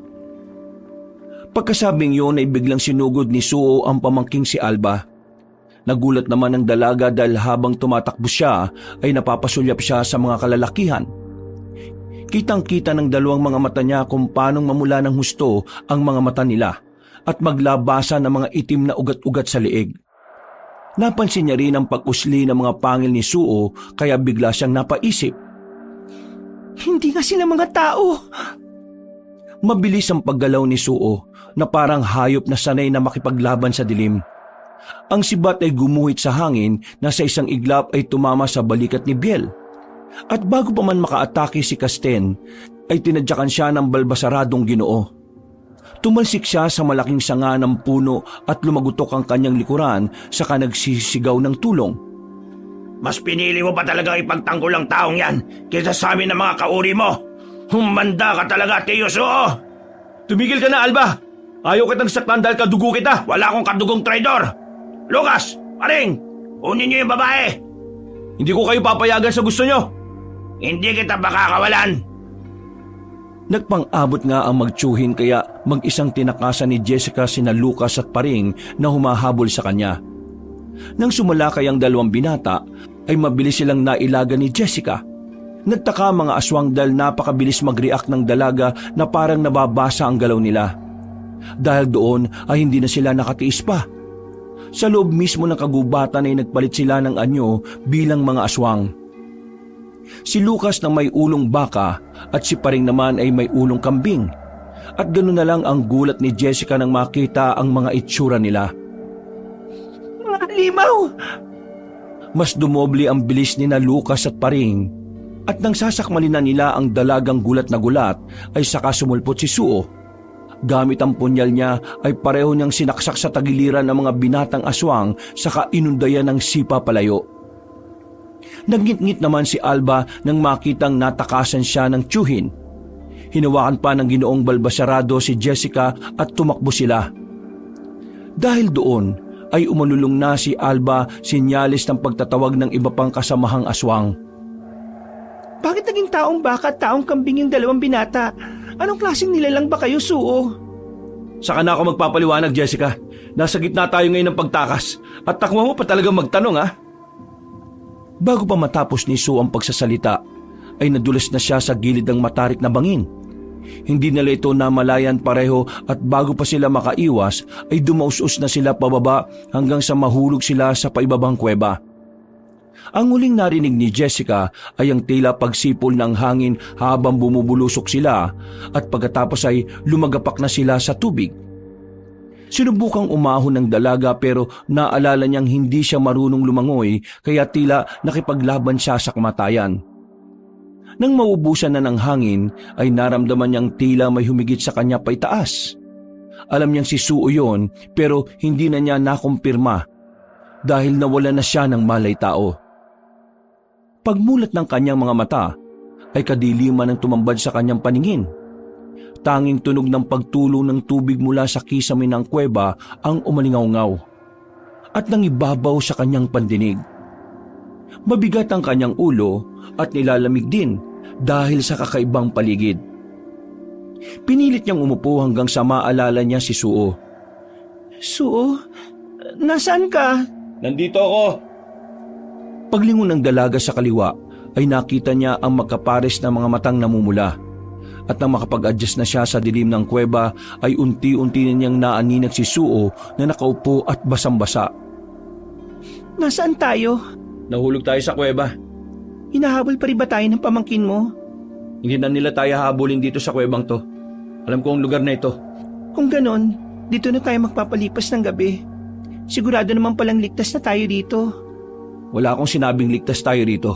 Pagkasabing yun ay biglang sinugod ni Suo ang pamangking si Alba. Nagulat naman ang dalaga dahil habang tumatakbo siya ay napapasulyap siya sa mga kalalakihan. Kitang-kita ng dalawang mga mata niya kung paanong mamula ng husto ang mga mata nila at maglabasan ng mga itim na ugat-ugat sa liig. Napansin niya rin ang pag-usli ng mga pangil ni Suo kaya bigla siyang napaisip. hindi nga sila mga tao. Mabilis ang paggalaw ni Suo na parang hayop na sanay na makipaglaban sa dilim. Ang sibat ay gumuhit sa hangin na sa isang iglap ay tumama sa balikat ni Biel. At bago pa man makaatake si Casten, ay tinadyakan siya ng balbasaradong Ginoo. Tumalsik siya sa malaking sanga ng puno at lumagutok ang kanyang likuran saka nagsisigaw ng tulong. Mas pinili mo pa talaga ipagtanggol ang taong yan kaysa sa amin ng mga kauri mo. Humanda ka talaga, Tiyo Suo. Tumigil ka na, Alba! Ayaw kitang saktan dahil kadugo kita! Wala akong kadugong traidor. Lucas, Paring, unin niyo yung babae. Hindi ko kayo papayagan sa gusto nyo! Hindi kita makakawalan. Nagpang-abot nga ang magtsuhin kaya mag-isang tinakasan ni Jessica sina Lucas at Paring na humahabol sa kanya. Nang sumalakay ang dalawang binata, ay mabilis silang nailaga ni Jessica. Nagtaka ang mga aswang dahil napakabilis mag-react ng dalaga na parang nababasa ang galaw nila. Dahil doon ay hindi na sila nakatiis pa. Sa loob mismo ng kagubatan ay nagpalit sila ng anyo bilang mga aswang. Si Lucas na may ulong baka at si Paring naman ay may ulong kambing. At ganoon na lang ang gulat ni Jessica nang makita ang mga itsura nila. Mga limaw! Mas dumoble ang bilis ni na Lucas at Paring. At nang sasakmalin na nila ang dalagang gulat na gulat ay saka sumulpot si Suo. Gamit ang punyal niya ay pareho niyang sinaksak sa tagiliran ng mga binatang aswang saka inundayan ng sipa palayo. Nagngit-ngit naman si Alba nang makitang natakasan siya ng tiyuhin. Hinawakan pa ng Ginoong Balbasarado si Jessica at tumakbo sila. Dahil doon ay umalulong na si Alba sinyalis ng pagtatawag ng iba pang kasamahang aswang. Bakit naging taong baka at taong kambing yung dalawang binata? Anong klaseng nilalang ba kayo, Suo? Saka na ako magpapaliwanag, Jessica. Nasa gitna tayo ngayon ng pagtakas at takwa mo pa talagang magtanong, ha? Bago pa matapos ni Suo ang pagsasalita, ay nadulas na siya sa gilid ng matarik na bangin. Hindi nila ito namalayan pareho at bago pa sila makaiwas ay dumaus-us na sila pababa hanggang sa mahulog sila sa paibabang kuweba. Ang huling narinig ni Jessica ay ang tila pagsipol ng hangin habang bumubulusok sila at pagkatapos ay lumagapak na sila sa tubig. Sinubukang umahon ng dalaga pero naalala niyang hindi siya marunong lumangoy kaya tila nakipaglaban siya sa kamatayan. Nang maubusan na ng hangin ay naramdaman niyang tila may humigit sa kanya paitaas. Alam niyang si Suo yun pero hindi na niya nakumpirma dahil nawala na siya ng malay tao. Pagmulat ng kanyang mga mata ay kadiliman ang tumambad sa kanyang paningin. Tanging tunog ng pagtulo ng tubig mula sa kisame ng kuweba ang umalingaw-ngaw at nangibabaw sa kanyang pandinig. Mabigat ang kanyang ulo at nilalamig din dahil sa kakaibang paligid. Pinilit niyang umupo hanggang sa maalala niya si Suo. Suo, nasaan ka? Nandito ako. Paglingon ng dalaga sa kaliwa ay nakita niya ang magkapares na mga matang namumula. At nang makapag-adjust na siya sa dilim ng kuweba ay unti-unti na niyang naaninag si Suo na nakaupo at basang-basa. Nasaan tayo? Nahulog tayo sa kuweba. Hinahabol pa rin ba tayo ng pamangkin mo? Hindi na nila tayo habulin dito sa kuwebang to. Alam ko ang lugar na ito. Kung ganon, dito na tayo magpapalipas ng gabi. Sigurado naman palang ligtas na tayo dito. Wala akong sinabing ligtas tayo rito.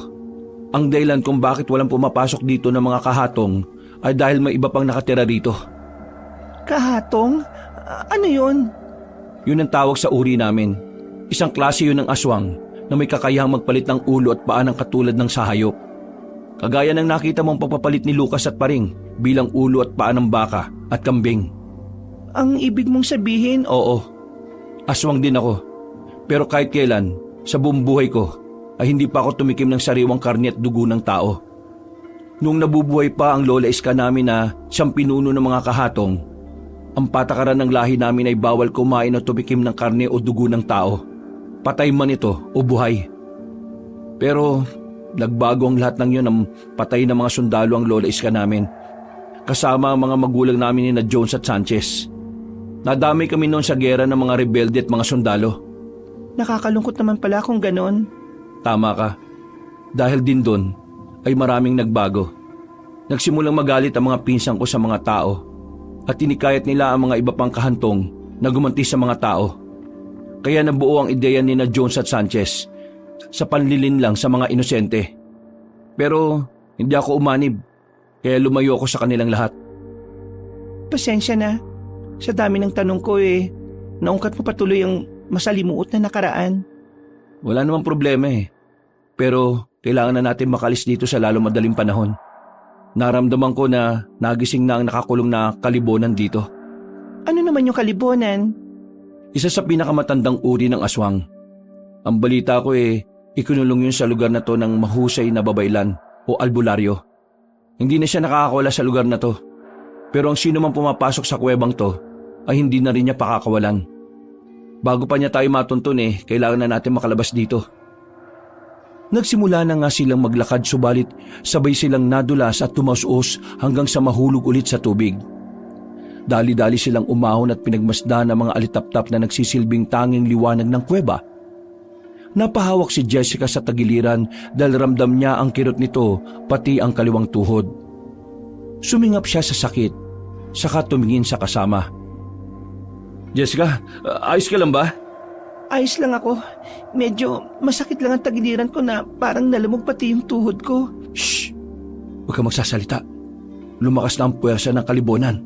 Ang dahilan kung bakit walang pumapasok dito ng mga kahatong ay dahil may iba pang nakatira rito. Kahatong? Ano yun? Yun ang tawag sa uri namin. Isang klase yun ng aswang na may kakayahang magpalit ng ulo at paa ng katulad ng sahayop. Kagaya ng nakita mong pagpapalit ni Lucas at Paring bilang ulo at paa ng baka at kambing. Ang ibig mong sabihin, Oo, aswang din ako. Pero kahit kailan, sa buong buhay ko, ay hindi pa ako tumikim ng sariwang karne at dugo ng tao. Nung nabubuhay pa ang Lola Iska namin na siyang pinuno ng mga kahatong, ang patakaran ng lahi namin ay bawal kumain o tumikim ng karne o dugo ng tao, patay man ito o buhay. Pero nagbago ang lahat ng yun ng patay ng mga sundalo ang Lola Iska namin, kasama ang mga magulang namin ni na Jones at Sanchez. Nadamay kami noon sa gera ng mga rebelde at mga sundalo. nakakalungkot naman pala kung ganon. Tama ka. Dahil din doon ay maraming nagbago. Nagsimulang magalit ang mga pinsang ko sa mga tao at tinikayat nila ang mga iba pang kahantong na gumanti sa mga tao. Kaya nabuo ang ideya ni na Jones at Sanchez sa panlilin lang sa mga inosente. Pero hindi ako umanib, kaya lumayo ako sa kanilang lahat. Pasensya na. Sa dami ng tanong ko naungkat mo patuloy ang masalimuot na nakaraan. Wala namang problema Pero kailangan na natin makalis dito sa lalo madaling panahon. Naramdaman ko na nagising na ang nakakulong na kalibonan dito. Ano naman yung kalibonan? Isa sa pinakamatandang uri ng aswang. Ang balita ko ikinulong yun sa lugar na to ng mahusay na babaylan o albularyo. Hindi na siya nakakawala sa lugar na to. Pero ang sino man pumapasok sa kuwebang to ay hindi na rin niya pakakawalan. Bago pa niya tayo matuntun kailangan na natin makalabas dito. Nagsimula na nga silang maglakad subalit sabay silang nadulas at tumaus hanggang sa mahulog ulit sa tubig. Dali-dali silang umahon at pinagmasdan ang mga alitaptap na nagsisilbing tanging liwanag ng kuweba. Napahawak si Jessica sa tagiliran dahil ramdam niya ang kirot nito pati ang kaliwang tuhod. Sumingap siya sa sakit, saka tumingin sa kasama. Jessica, ayos ka lang ba? Ayos lang ako. Medyo masakit lang ang tagiliran ko na parang nalamog pati yung tuhod ko. Shh! Huwag kang magsasalita. Lumakas na ang puwersa ng kalibonan.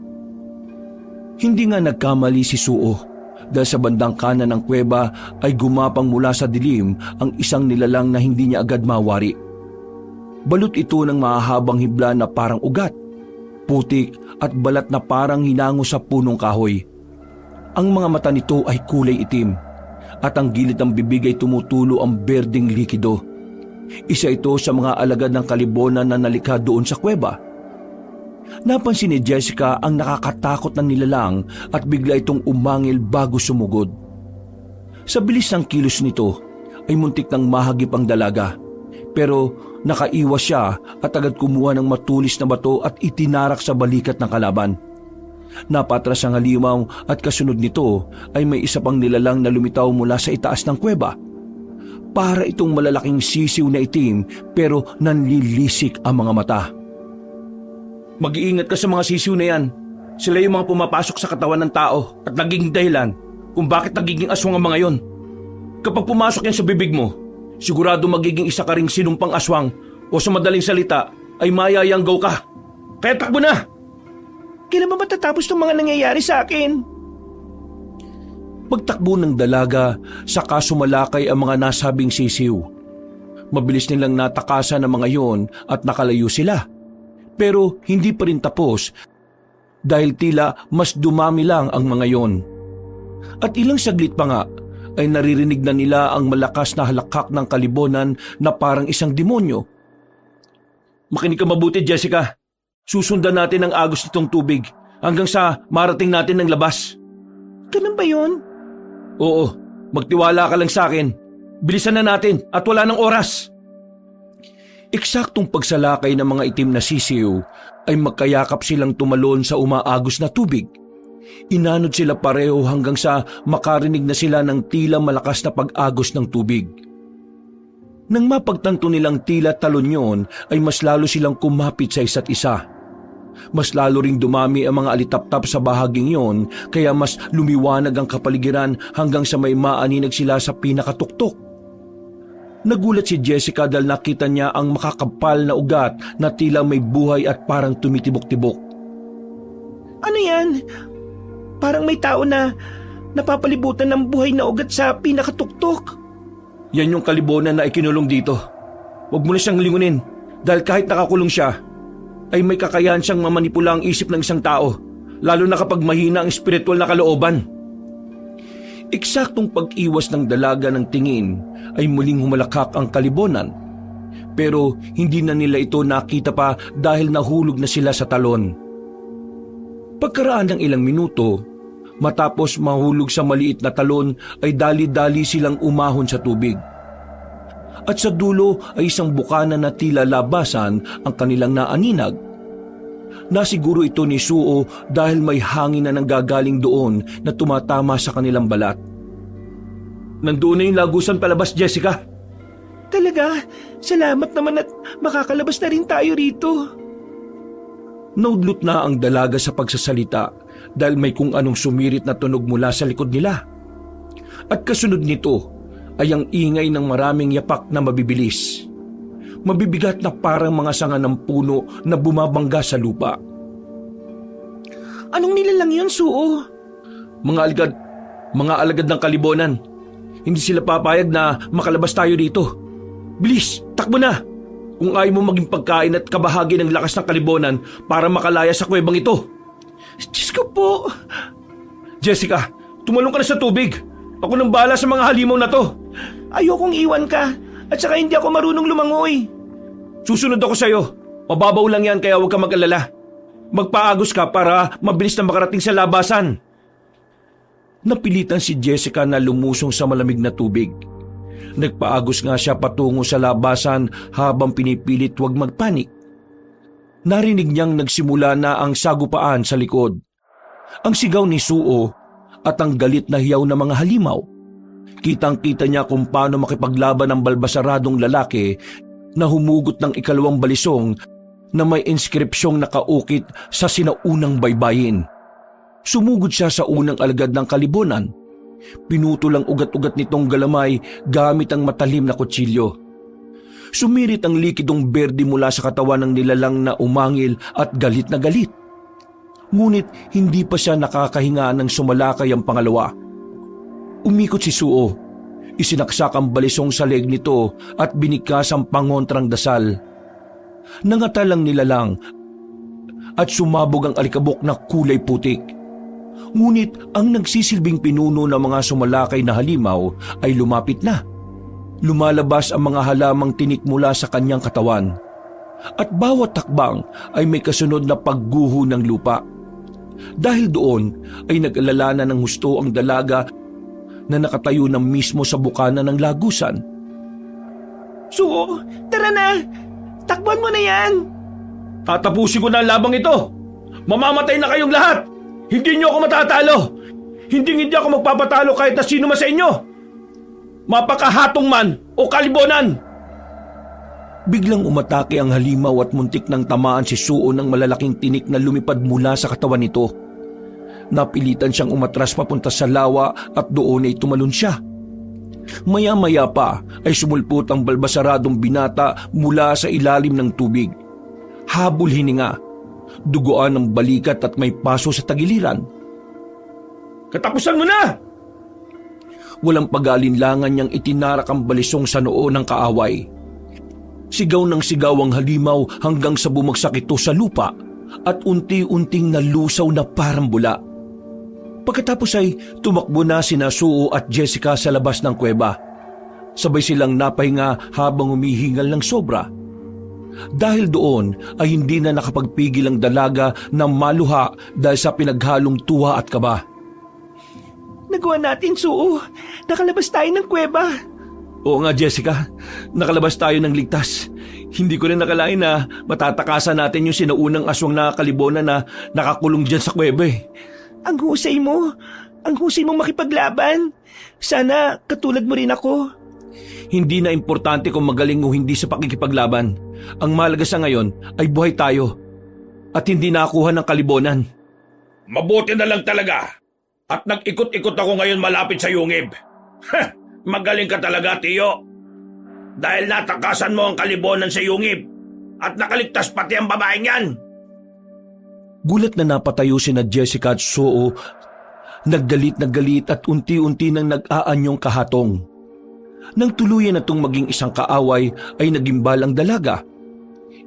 Hindi nga nagkamali si Suo dahil sa bandang kanan ng kuweba ay gumapang mula sa dilim ang isang nilalang na hindi niya agad mawari. Balot ito ng mahahabang hibla na parang ugat, putik at balat na parang hinango sa punong kahoy. Ang mga mata nito ay kulay itim at ang gilid ng bibig ay tumutulo ang berdeng likido. Isa ito sa mga alagad ng kalibonan na nalikha doon sa kuweba. Napansin ni Jessica ang nakakatakot na nilalang at bigla itong umangil bago sumugod. Sa bilis ng kilos nito ay muntik nang mahagip ang dalaga, pero nakaiwas siya at agad kumuha ng matulis na bato at itinarak sa balikat ng kalaban. Napatras ang halimaw at kasunod nito ay may isa pang nilalang na lumitaw mula sa itaas ng kuweba. Para itong malalaking sisiw na itim pero nanlilisik ang mga mata. Mag-iingat ka sa mga sisiw na yan. Sila yung mga pumapasok sa katawan ng tao at naging dahilan kung bakit nagiging aswang ang mga yon. Kapag pumasok yan sa bibig mo, sigurado magiging isa ka ring sinumpang aswang o sa madaling salita ay mayayanggaw ka. Kaya takbo na! Kailan ba matatapos itong mga nangyayari sa akin? Pagtakbo ng dalaga, saka sumalakay ang mga nasabing sisiw. Mabilis nilang natakasan ang mga yon at nakalayo sila. Pero hindi pa rin tapos dahil tila mas dumami lang ang mga yon. At ilang saglit pa nga ay naririnig na nila ang malakas na halakak ng kalibonan na parang isang demonyo. Makinig ka mabuti, Jessica. Susundan natin ang agos nitong tubig hanggang sa marating natin ng labas. Ganun ba yun? Oo, magtiwala ka lang sa akin. Bilisan na natin at wala ng oras. Eksaktong pagsalakay ng mga itim na sisiw ay magkayakap silang tumalon sa umaagos na tubig. Inanod sila pareho hanggang sa makarinig na sila ng tila malakas na pag-agos ng tubig. Nang mapagtanto nilang tila talon yon ay mas lalo silang kumapit sa isa't isa. Mas lalo ring dumami ang mga alitaptap sa bahaging yon kaya mas lumiwanag ang kapaligiran hanggang sa may maaninag sila sa pinakatuktok. Nagulat si Jessica dahil nakita niya ang makakapal na ugat na tila may buhay at parang tumitibok-tibok. Ano yan? Parang may tao na napapalibutan ng buhay na ugat sa pinakatuktok. Yan yung kalibonan na ikinulong dito. Huwag mo na siyang lingunin dahil kahit nakakulong siya, ay may kakayahan siyang mamanipula ang isip ng isang tao, lalo na kapag mahina ang espiritual na kalooban. Eksaktong pag-iwas ng dalaga ng tingin ay muling humalakhak ang kalibonan. Pero hindi na nila ito nakita pa dahil nahulog na sila sa talon. Pagkaraan ng ilang minuto, matapos mahulog sa maliit na talon ay dali-dali silang umahon sa tubig. At sa dulo ay isang bukana na tila labasan ang kanilang naaninag. Nasiguro ito ni Suo dahil may hangin na nanggagaling doon na tumatama sa kanilang balat. Nandoon na yung lagusan palabas, Jessica. Talaga? Salamat naman at makakalabas na rin tayo rito. Naudlot na ang dalaga sa pagsasalita dahil may kung anong sumirit na tunog mula sa likod nila. At kasunod nito ay ang ingay ng maraming yapak na mabibilis. Mabibigat na parang mga sanga ng puno na bumabangga sa lupa. Anong nilalang yun, Suo? Mga alagad ng kalibonan. Hindi sila papayag na makalabas tayo dito. Bilis, takbo na! Kung ayaw mo maging pagkain at kabahagi ng lakas ng kalibonan para makalaya sa kuwebang ito. Diyos ko po! Jessica, tumalong ka na sa tubig. Ako nang bahala sa mga halimaw na to. Ayokong iwan ka at saka hindi ako marunong lumangoy. Susunod ako sa'yo. Mababaw lang yan kaya huwag ka mag-alala. Magpaagos ka para mabilis na makarating sa labasan. Napilitan si Jessica na lumusong sa malamig na tubig. Nagpaagos nga siya patungo sa labasan habang pinipilit huwag magpanik. Narinig niyang nagsimula na ang sagupaan sa likod. Ang sigaw ni Suo at ang galit na hiyaw ng mga halimaw. Kitang-kita niya kung paano makipaglaban ng balbasaradong lalaki na humugot ng ikalawang balisong na may inskripsyong nakaukit sa sinaunang baybayin. Sumugod siya sa unang alagad ng kalibonan. Pinutol ang ugat-ugat nitong galamay gamit ang matalim na kutsilyo. Sumirit ang likidong berde mula sa katawan ng nilalang na umangil at galit na galit. Ngunit hindi pa siya nakakahinga nang sumalakay ang pangalawa. Umikot si Suo. Isinaksak ang balisong sa leg nito at binikas ang pangontrang dasal. Nangatal ang nilalang at sumabog ang alikabok na kulay putik. Ngunit ang nagsisilbing pinuno ng mga sumalakay na halimaw ay lumapit na. Lumalabas ang mga halamang tinik mula sa kanyang katawan. At bawat takbang ay may kasunod na pagguho ng lupa. Dahil doon ay nag-alala na ng husto ang dalaga na nakatayo na mismo sa bukana ng lagusan. Suo, tara na! Takbuhan mo na yan! Tatapusin ko na ang labang ito! Mamamatay na kayong lahat! Hindi niyo ako matatalo! Hindi ako magpapatalo kahit na sino man sa inyo! Mapakahatong man o kalibonan! Biglang umatake ang halimaw at muntik nang tamaan si Suo ng malalaking tinik na lumipad mula sa katawan nito. Napilitan siyang umatras papunta sa lawa at doon ay tumalon siya. Maya-maya pa ay sumulpot ang balbasaradong binata mula sa ilalim ng tubig. Habol hininga, duguan ng balikat at may paso sa tagiliran. Katapusan mo na! Walang pag-alinlangan niyang itinarak ang balisong sa noo ng kaaway. Sigaw ng sigaw ang halimaw hanggang sa bumagsak ito sa lupa at unti-unting nalusaw na parang bula. Pagkatapos ay tumakbo na sina Suo at Jessica sa labas ng kuweba. Sabay silang napahinga habang humihingal ng sobra. Dahil doon ay hindi na nakapagpigil ang dalaga na maluha dahil sa pinaghalong tuwa at kaba. Nagawa natin, Suo. Nakalabas tayo ng kuweba. Oo nga, Jessica. Nakalabas tayo ng ligtas. Hindi ko rin nakalain na matatakasan natin yung sinaunang aswang na kalibonan na nakakulong dyan sa kuweba eh. Ang husay mo. Ang husay mong makipaglaban. Sana katulad mo rin ako. Hindi na importante kung magaling o hindi sa pakikipaglaban. Ang mahalaga sa ngayon ay buhay tayo. At hindi nakakuha ng kalibonan. Mabuti na lang talaga. At nag-ikot-ikot ako ngayon malapit sa yungib. Magaling ka talaga, Tiyo. Dahil natakasan mo ang kalibonan sa yungib. At nakaligtas pati ang babaeng yan. Gulat na napatayo sina Jessica at Suo. Naggalit na galit at unti-unti nang nag-aanyong kahatong. Nang tuluyan na itong maging isang kaaway ay nagimbal ang dalaga.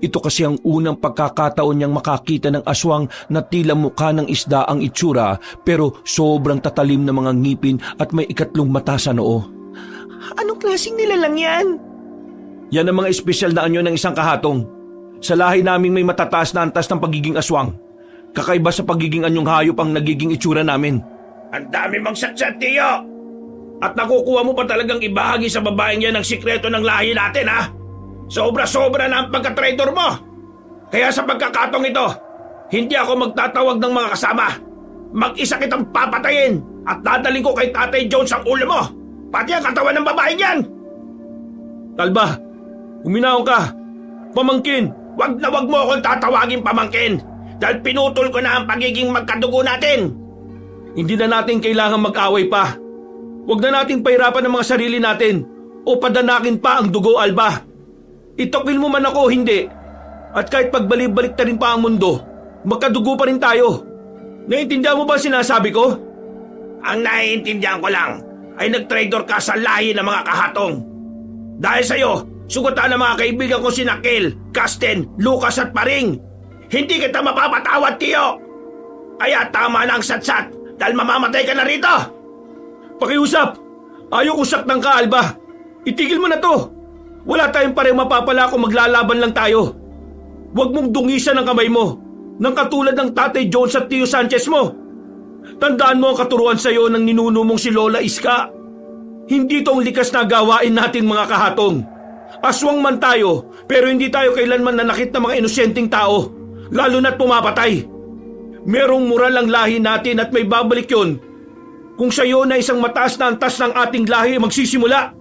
Ito kasi ang unang pagkakataon niyang makakita ng aswang na tila mukha ng isda ang itsura pero sobrang tatalim na mga ngipin at may ikatlong mata sa noo. Anong klaseng nilalang yan? Yan ang mga espesyal na anyo ng isang kahatong. Sa lahi naming may matataas na antas ng pagiging aswang. Kakaiba sa pagiging anyong hayop ang nagiging itsura namin. Ang dami mang satsat, Tiyo. At nakukuha mo pa talagang ibahagi sa babaeng yan ang sikreto ng lahi natin, ha? Sobra-sobra na ang pagka-traitor mo. Kaya sa pagkakatong ito, hindi ako magtatawag ng mga kasama. Mag-isa kitang papatayin at dadaling ko kay Tatay Jones ang ulo mo. Pati ang katawan ng babaeng yan. Talba, uminaw ka. Pamangkin. Wag na wag mo akong tatawagin pamangkin. Dahil pinutol ko na ang pagiging magkadugo natin. Hindi na natin kailangan mag-away pa. Huwag na nating pahirapan ang mga sarili natin o padanakin pa ang dugo, Alba. Itokil mo man ako, hindi. At kahit pagbalik-balik na rin pa ang mundo, magkadugo pa rin tayo. Naiintindihan mo ba sinasabi ko? Ang naiintindihan ko lang ay nag-traitor ka sa lahi ng mga kahatong. Dahil sa'yo, sugatan ng mga kaibigan ko si Nakil, Kasten, Lucas at Paring. Hindi kita mapapatawad, Tiyo. Kaya tama na ang satsat dahil mamamatay ka na rito. Pakiusap! Ayaw kong saktan ka, Alba. Itigil mo na to. Wala tayong parehong mapapala kung maglalaban lang tayo. Huwag mong dungisan ang kamay mo nang katulad ng Tatay Jones at Tio Sanchez mo. Tandaan mo ang katuruan sa'yo ng ninuno mong si Lola Iska. Hindi ito ang likas na gawain natin mga kahatong. Aswang man tayo pero hindi tayo kailanman nanakit ng mga inosenteng tao, lalo na't pumapatay. Merong moral ang lahi natin at may babalik yun kung sa'yo na isang mataas na antas ng ating lahi magsisimula.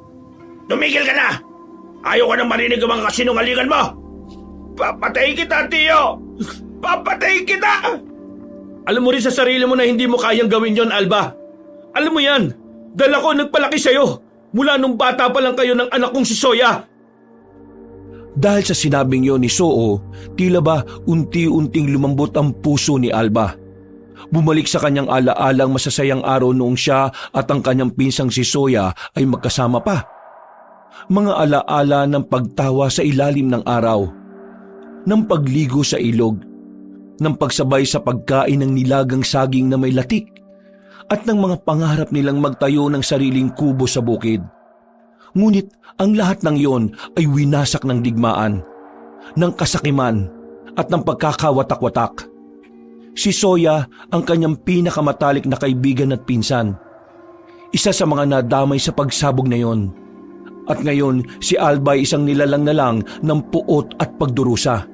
Tumigil ka na! Ayaw ko nang marinig ang mga kasinungalingan mo! Papatayin kita, Tiyo! Papatayin kita! Alam mo rin sa sarili mo na hindi mo kayang gawin yon, Alba. Alam mo yan, dahil ako nagpalaki sa'yo mula nung bata pa lang kayo ng anak kong si Soya. Dahil sa sinabing yon ni Soo, tila ba unti-unting lumambot ang puso ni Alba. Bumalik sa kanyang alaalang masasayang araw noong siya at ang kanyang pinsang si Soya ay magkasama pa. Mga alaala ng pagtawa sa ilalim ng araw, ng pagligo sa ilog, ng pagsabay sa pagkain ng nilagang saging na may latik, at ng mga pangarap nilang magtayo ng sariling kubo sa bukid. Ngunit ang lahat ng iyon ay winasak ng digmaan, ng kasakiman at ng pagkakawatak-watak. Si Soya ang kanyang pinakamatalik na kaibigan at pinsan. Isa sa mga nadamay sa pagsabog na iyon. At ngayon si Alba ay isang nilalang na lang ng puot at pagdurusa.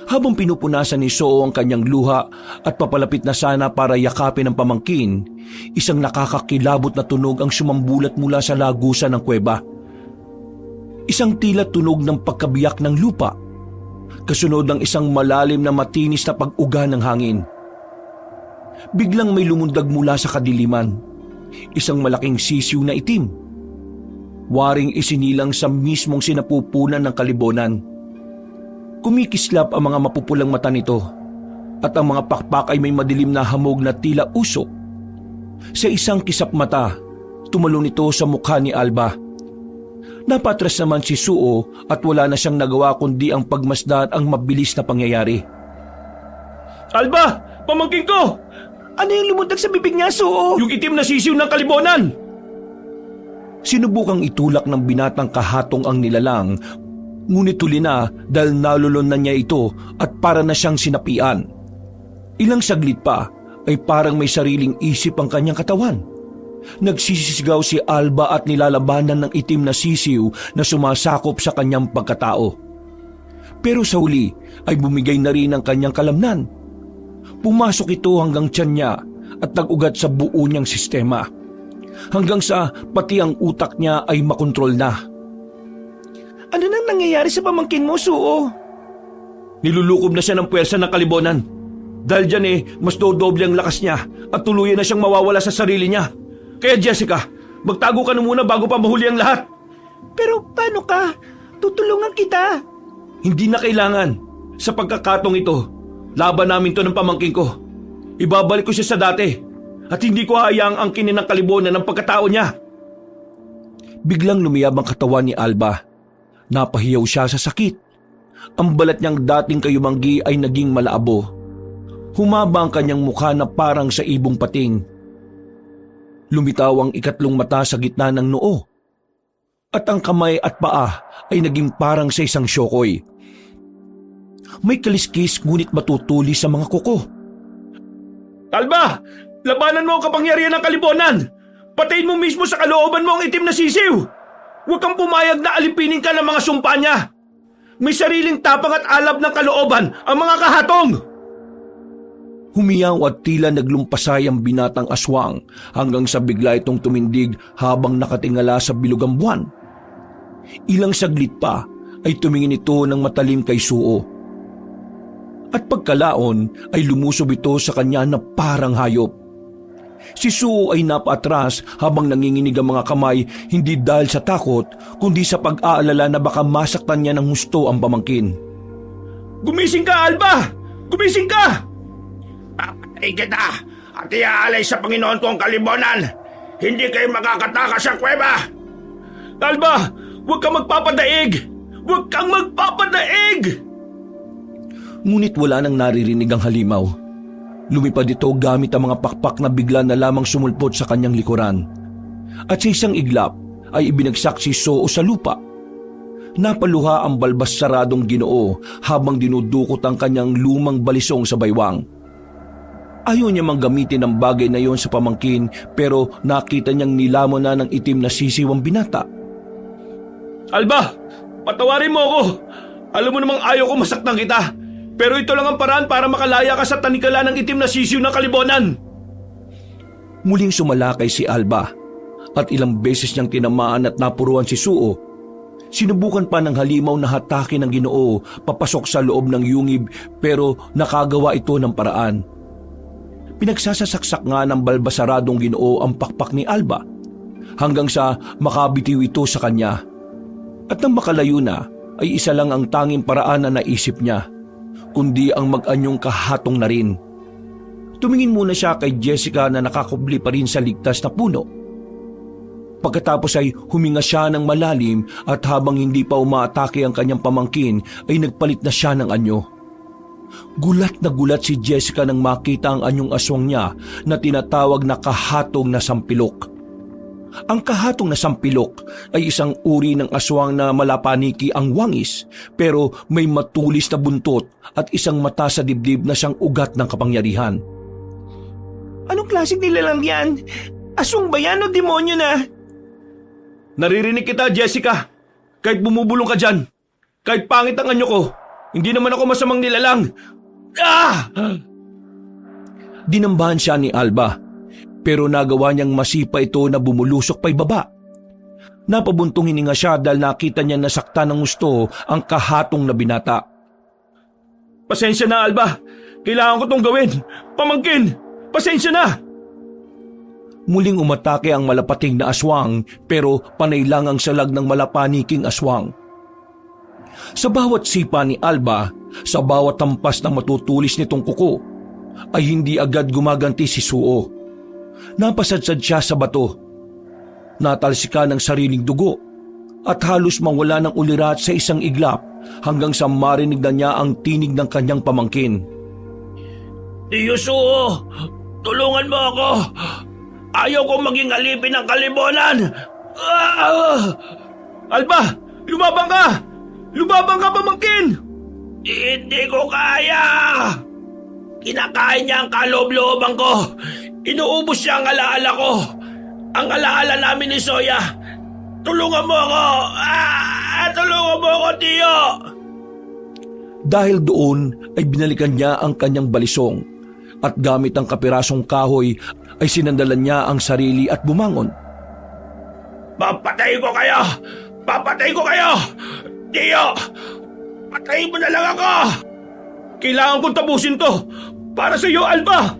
Habang pinupunasan ni Soo ang kanyang luha at papalapit na sana para yakapin ang pamangkin, isang nakakakilabot na tunog ang sumambulat mula sa lagusan ng kuweba. Isang tila tunog ng pagkabiyak ng lupa, kasunod ng isang malalim na matinis na pag-uga ng hangin. Biglang may lumundag mula sa kadiliman, isang malaking sisiw na itim. Waring isinilang sa mismong sinapupunan ng kalibonan. Kumikislap ang mga mapupulang mata nito at ang mga pakpak ay may madilim na hamog na tila usok. Sa isang kisap mata, tumalon ito sa mukha ni Alba. Napatras naman si Suo at wala na siyang nagawa kundi ang pagmasdan ang mabilis na pangyayari. Alba! Pamangkin ko! Ano yung lumundag sa bibig niya, Suo? Yung itim na sisiw ng kalibonan! Sinubukang itulak ng binatang kahatong ang nilalang, ngunit tuli na dahil nalulon na niya ito at para na siyang sinapian. Ilang saglit pa ay parang may sariling isip ang kanyang katawan. Nagsisisigaw si Alba at nilalabanan ng itim na sisiw na sumasakop sa kanyang pagkatao. Pero sa huli ay bumigay na rin ang kanyang kalamnan. Pumasok ito hanggang tiyan niya at nag-ugat sa buo niyang sistema. Hanggang sa pati ang utak niya ay makontrol na. Ano nang nangyayari sa pamangkin mo, Suo? Nilulukob na siya ng puwersa ng kalibonan. Dahil dyan mas dodoble ang lakas niya at tuluyan na siyang mawawala sa sarili niya. Kaya Jessica, magtago ka na muna bago pa mahuli ang lahat. Pero paano ka? Tutulungan kita. Hindi na kailangan. Sa pagkakatong ito, laban namin to ng pamangkin ko. Ibabalik ko siya sa dati at hindi ko hayaang angkinin ng kalibonan ng pagkatao niya. Biglang lumiyab ang katawan ni Alba. Napahiyaw siya sa sakit. Ang balat niyang dating kayumanggi ay naging malaabo. Humaba ang kanyang mukha na parang sa ibong pating. Lumitaw ang ikatlong mata sa gitna ng noo. At ang kamay at paa ay naging parang sa isang syokoy. May kaliskis ngunit matutuli sa mga kuko. Alba! Labanan mo ang kapangyarihan ng kalibonan! Patayin mo mismo sa kalooban mo ang itim na sisiw! Huwag kang pumayag na alipinin ka ng mga sumpa niya! May sariling tapang at alab ng kalooban ang mga kahatong! Humiyaw at tila naglumpasay ang binatang aswang hanggang sa bigla itong tumindig habang nakatingala sa bilugang buwan. Ilang saglit pa ay tumingin ito ng matalim kay Suo. At pagkalaon ay lumusob ito sa kanya na parang hayop. Si Suo ay napaatras habang nanginginig ang mga kamay hindi dahil sa takot kundi sa pag-aalala na baka masaktan niya ng husto ang pamangkin. Gumising ka, Alba! Gumising ka! Papatay kita at iaalay sa Panginoon ko ang kalibonan. Hindi kayo makakatakas sa kuweba. Alba! Huwag kang magpapadaig! Huwag kang magpapadaig! Ngunit wala nang naririnig ang halimaw. Lumipad ito gamit ang mga pakpak na bigla na lamang sumulpot sa kanyang likuran. At sa isang iglap ay ibinagsak si Suo sa lupa. Napaluha ang balbas saradong Ginoo habang dinudukot ang kanyang lumang balisong sa baywang. Ayaw niya mang gamitin ang bagay na yon sa pamangkin pero nakita niyang nilamon na ng itim na sisiw ang binata. Alba! Patawarin mo ako! Alam mo namang ayaw ko masaktan kita. Pero ito lang ang paraan para makalaya ka sa tanikala ng itim na sisiw ng kalibonan. Muling sumalakay si Alba at ilang beses niyang tinamaan at napuruan si Suo. Sinubukan pa ng halimaw na hatakin ng Ginoo papasok sa loob ng yungib pero nakagawa ito ng paraan. Pinagsasasaksak nga ng balbasaradong Ginoo ang pakpak ni Alba hanggang sa makabitiw ito sa kanya. At nang makalayo na ay isa lang ang tanging paraan na naisip niya, kundi ang mag-anyong kahatong na rin. Tumingin muna siya kay Jessica na nakakubli pa rin sa ligtas na puno. Pagkatapos ay huminga siya ng malalim at habang hindi pa umaatake ang kanyang pamangkin ay nagpalit na siya ng anyo. Gulat na gulat si Jessica nang makita ang anyong aswang niya na tinatawag na kahatong na sampilok. Ang kahatong na sampilok ay isang uri ng aswang na malapaniki ang wangis pero may matulis na buntot at isang mata sa dibdib na siyang ugat ng kapangyarihan. Anong klaseng nilalang yan? Aswang ba yan o demonyo na? Naririnig kita, Jessica. Kahit bumubulong ka dyan. Kahit pangit ang anyo ko. Hindi naman ako masamang nilalang. Ah! Dinambahan siya ni Alba. Pero nagawa niyang masipa ito na bumulusok pa ibaba. Napabuntong hininga siya dahil nakita niya nasaktan ng gusto ang kahatong na binata. Pasensya na, Alba. Kailangan ko tong gawin. Pamangkin, pasensya na. Muling umatake ang malapating na aswang pero panay lang ang salag ng malapaniking aswang. Sa bawat sipa ni Alba, sa bawat tampas na matutulis nitong kuko, ay hindi agad gumaganti si Suo. Napasadsad siya sa bato. Natalsika ng sariling dugo at halos mawala ng ulirat sa isang iglap hanggang sa marinig na niya ang tinig ng kanyang pamangkin. Suo, tulungan mo ako. Ayaw kong maging alipin ng kalibonan. Alba, lumabang ka! Lumabang ka, pamangkin! Hindi ko kaya. kinakain niya ang kaloob-looban ko. Inuubos niya ang alaala ko. Ang alaala namin ni Soya. Tulungan mo ako! Tulungan mo ako, Tiyo! Dahil doon ay binalikan niya ang kanyang balisong at gamit ang kapirasong kahoy ay sinandalan niya ang sarili at bumangon. Papatay ko kayo! Papatay ko kayo! Tiyo! Patayin mo na lang ako! Kailangan kong tapusin to! Para sa iyo, Alba!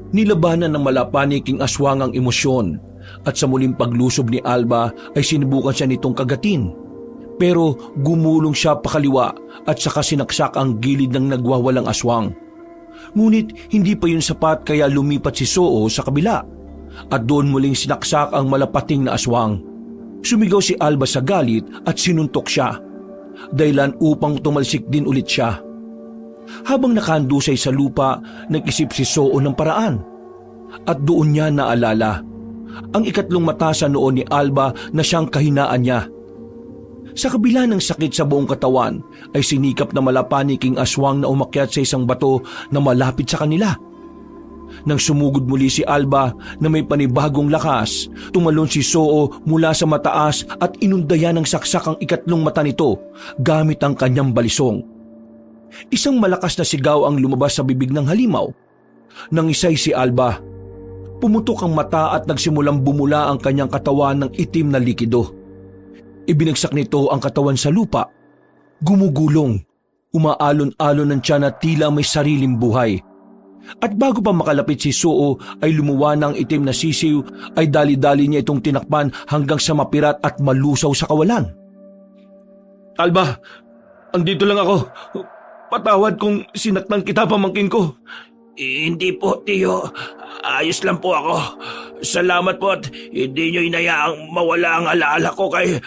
Nilabanan ng malapaniking aswang ang emosyon at sa muling paglusob ni Alba ay sinubukan siya nitong kagatin. Pero gumulong siya pakaliwa at saka sinaksak ang gilid ng nagwawalang aswang. Ngunit hindi pa yun sapat kaya lumipat si Soo sa kabila at doon muling sinaksak ang malapating na aswang. Sumigaw si Alba sa galit at sinuntok siya, dahilan upang tumalsik din ulit siya. Habang nakandusay sa lupa, nag-isip si Soo ng paraan. At doon niya naalala ang ikatlong mata sa noo ni Alba na siyang kahinaan niya. Sa kabila ng sakit sa buong katawan, ay sinikap na malapaniking aswang na umakyat sa isang bato na malapit sa kanila. Nang sumugod muli si Alba na may panibagong lakas, tumalon si Soo mula sa mataas at inundayan ng saksak ang ikatlong mata nito gamit ang kanyang balisong. Isang malakas na sigaw ang lumabas sa bibig ng halimaw. Nang isay si Alba, pumutok ang mata at nagsimulang bumula ang kanyang katawan ng itim na likido. Ibinagsak nito ang katawan sa lupa. Gumugulong, umaalon-alon ng tiyan na tila may sariling buhay. At bago pa makalapit si Soo ay lumuwa ng itim na sisiw ay dali-dali niya itong tinakpan hanggang sa mapirat at malusaw sa kawalan. Alba, andito lang ako. Patawad kung sinaktan kita, pamangkin ko. Hindi po, Tiyo. Ayos lang po ako. Salamat po at hindi niyo inayaang mawala ang alaala ko kay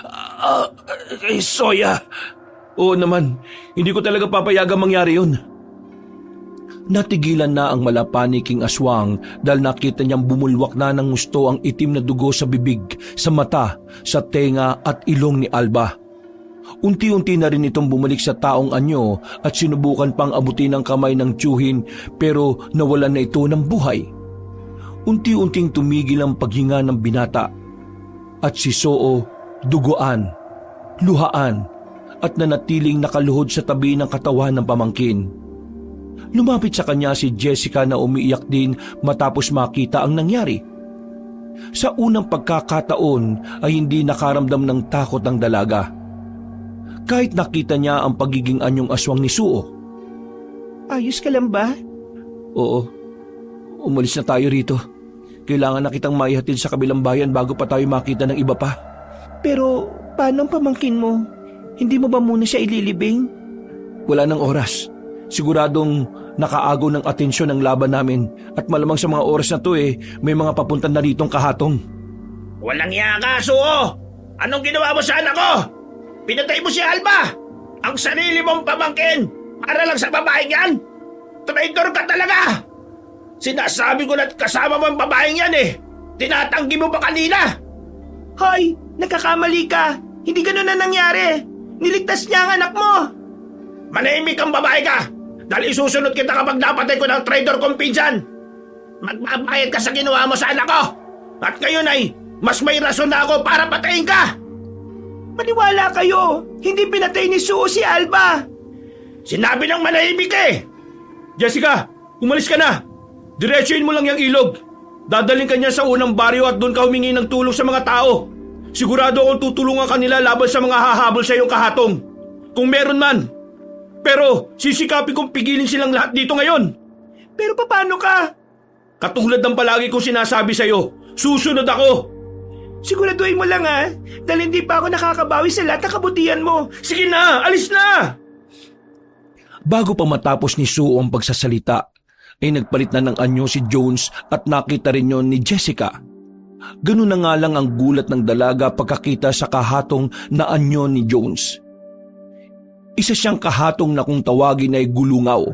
Soya. Oo naman, hindi ko talaga papayagang mangyari yun. Natigilan na ang malapaniking aswang dahil nakita niyang bumulwak na ng gusto ang itim na dugo sa bibig, sa mata, sa tenga at ilong ni Alba. Unti-unti na rin itong bumalik sa taong anyo at sinubukan pang abutin ang kamay ng tiyuhin pero nawalan na ito ng buhay. Unti-unting tumigil ang paghinga ng binata at si Soo duguan, luhaan at nanatiling nakaluhod sa tabi ng katawan ng pamangkin. Lumapit sa kanya si Jessica na umiiyak din matapos makita ang nangyari. Sa unang pagkakataon ay hindi nakaramdam ng takot ang dalaga. Kahit nakita niya ang pagiging anyong aswang ni Soo. Ayos ka lang ba? Oo, umalis na tayo rito. Kailangan na kitang maihatid sa kabilang bayan bago pa tayo makita ng iba pa. Pero paano ang pamangkin mo? Hindi mo ba muna siya ililibing? Wala nang oras. Siguradong nakaagaw ng atensyon ng laban namin at malamang sa mga oras na to may mga papuntan na ritong kahatong. Walang iya ka, Soo! Anong ginawa mo sa anak ko? Pinatay mo si Alba! Ang sarili mong pamangkin! Para lang sa babaeng yan! Traitor ka talaga! Sinasabi ko na kasama mo ang babaeng yan Tinatanggi mo pa kanina! Hoy! Nagkakamali ka! Hindi ganun na nangyari! Niligtas niya ang anak mo! Manahimik kang babae ka! Dahil isusunod kita kapag napatay ko ng traitor kong pinsan! Magbabayad ka sa ginawa mo sa anak ko! At ngayon ay mas may rason na ako para patayin ka! Maniwala kayo! Hindi pinatay ni Soo si Alba! Sinabi ng manahimik Jessica, umalis ka na. Diretsuhin mo lang yung ilog. Dadaling ka niya sa unang baryo at doon ka humingi ng tulong sa mga tao. Sigurado akong tutulungan ka nila laban sa mga hahabol sa iyong kahatong. Kung meron man. Pero sisikapin kong pigilin silang lahat dito ngayon. Pero paano ka? Katulad ng palagi kong sinasabi sa iyo, susunod ako. Siguraduhin mo lang dahil hindi pa ako nakakabawi sa lahat ng kabutihan mo. Sige na, alis na! Bago pa matapos ni Soo ang pagsasalita, ay nagpalit na ng anyo si Jones at nakita rin yon ni Jessica. Ganun na nga lang ang gulat ng dalaga pagkakita sa kahatong na anyo ni Jones. Isa siyang kahatong na kung tawagin ay gulungaw.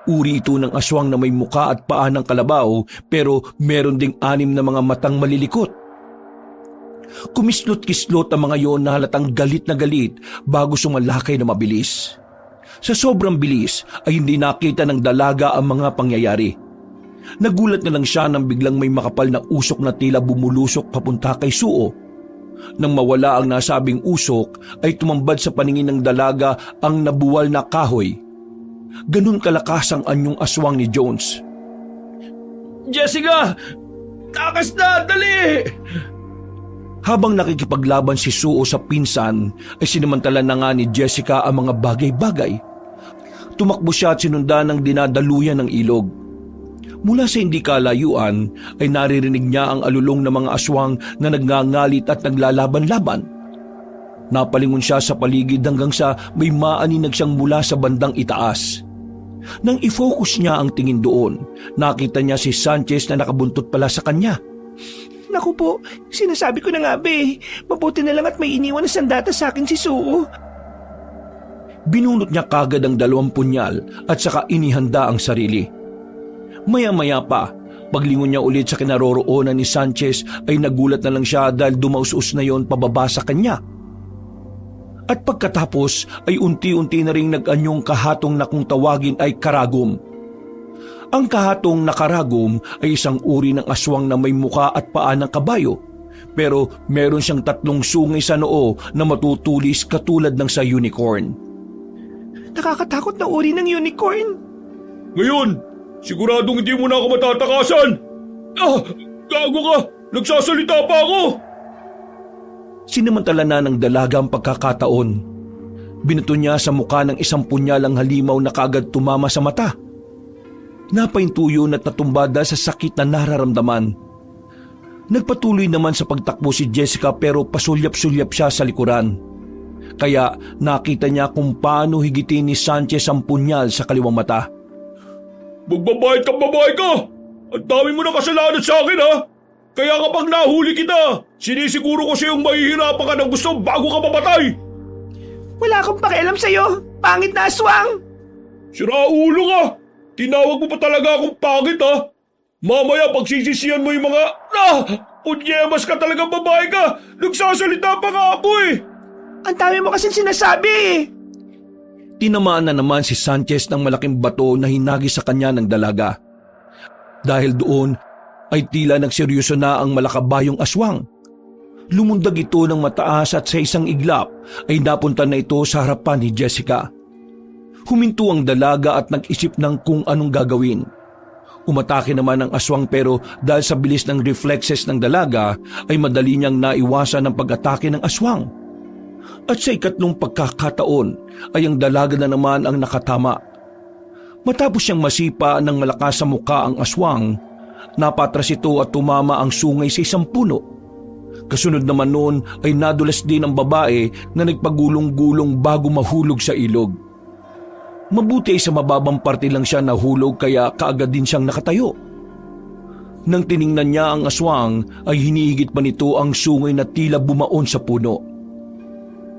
Uri ito ng aswang na may muka at paa ng kalabaw pero meron ding 6 na mga matang malilikot. Kumislot-kislot ang mga yon na halatang galit na galit bago sumalakay na mabilis. Sa sobrang bilis ay hindi nakita ng dalaga ang mga pangyayari. Nagulat na lang siya nang biglang may makapal na usok na tila bumulusok papunta kay Suo. Nang mawala ang nasabing usok ay tumambad sa paningin ng dalaga ang nabuwal na kahoy. Ganun kalakas ang anyong aswang ni Jones. Jessica! Takas na! Dali! Habang nakikipaglaban si Suo sa pinsan ay sinamantala na nga ni Jessica ang mga bagay-bagay. Tumakbo siya at sinundan ng dinadaluyan ng ilog. Mula sa hindi kalayuan ay naririnig niya ang alulong ng mga aswang na nagngangalit at naglalaban-laban. Napalingon siya sa paligid hanggang sa may maaninag siyang mula sa bandang itaas. Nang i-focus niya ang tingin doon, nakita niya si Sanchez na nakabuntot pala sa kanya. Naku po, sinasabi ko na nga be, mabuti na lang at may iniwan na sandata sa akin si Suo. Binunot niya kagad ang 2 punyal at saka inihanda ang sarili. Maya-maya pa, paglingon niya ulit sa kinaroroonan ni Sanchez ay nagulat na lang siya dahil dumaus-us na yon pababa sa kanya. At pagkatapos ay unti-unti na ring nag-anyong kahatong na kung tawagin ay karagom. Ang kahatong na karagom ay isang uri ng aswang na may muka at paa ng kabayo, pero meron siyang 3 sungay sa noo na matutulis katulad ng sa unicorn. Nakakatakot na uri ng unicorn. Ngayon, siguradong hindi mo na ako matatakasan! Ah! Gago ka! Nagsasalita pa ako! Sinamantala na ng dalaga ang pagkakataon. Binato niya sa mukha ng 1 punyalang halimaw na kaagad tumama sa mata. Napahintuyo at natumba dahil sa sakit na nararamdaman. Nagpatuloy naman sa pagtakbo si Jessica pero pasulyap-sulyap siya sa likuran. Kaya nakita niya kung paano higitin ni Sanchez ang punyal sa kaliwang mata. Magbabayad kang babae ka! Ang dami mo na kasalanan sa akin, ha? Kaya kapag nahuli kita, sinisiguro ko sa'yong mahihirapan ka ng gusto bago ka mamatay! Wala akong pakialam sa'yo, pangit na aswang! Siraulo ka! Tinawag mo pa talaga akong pangit, ha? Mamaya pagsisisihan mo yung mga... Punyemas ka talagang babae ka! Nagsasalita pa nga ako eh! Ang dami mo kasing sinasabi eh! Tinamaan na naman si Sanchez ng malaking bato na hinagi sa kanya ng dalaga. Dahil doon ay tila nagseryoso na ang malakabayong aswang. Lumundag ito ng mataas at sa isang iglap ay napunta na ito sa harapan ni Jessica. Huminto ang dalaga at nag-isip ng kung anong gagawin. Umatake naman ang aswang pero dahil sa bilis ng reflexes ng dalaga ay madali niyang naiwasan ang pag-atake ng aswang. At sa 2 pagkakataon ay ang dalaga na naman ang nakatama. Matapos siyang masipa ng malakas sa muka ang aswang, napatras ito at tumama ang sungay sa 1 puno. Kasunod naman noon ay nadulas din ang babae na nagpagulong-gulong bago mahulog sa ilog. Mabuti ay sa mababang parte lang siya nahulog kaya kaagad din siyang nakatayo. Nang tiningnan niya ang aswang ay hinihigit pa nito ang sungay na tila bumaon sa puno.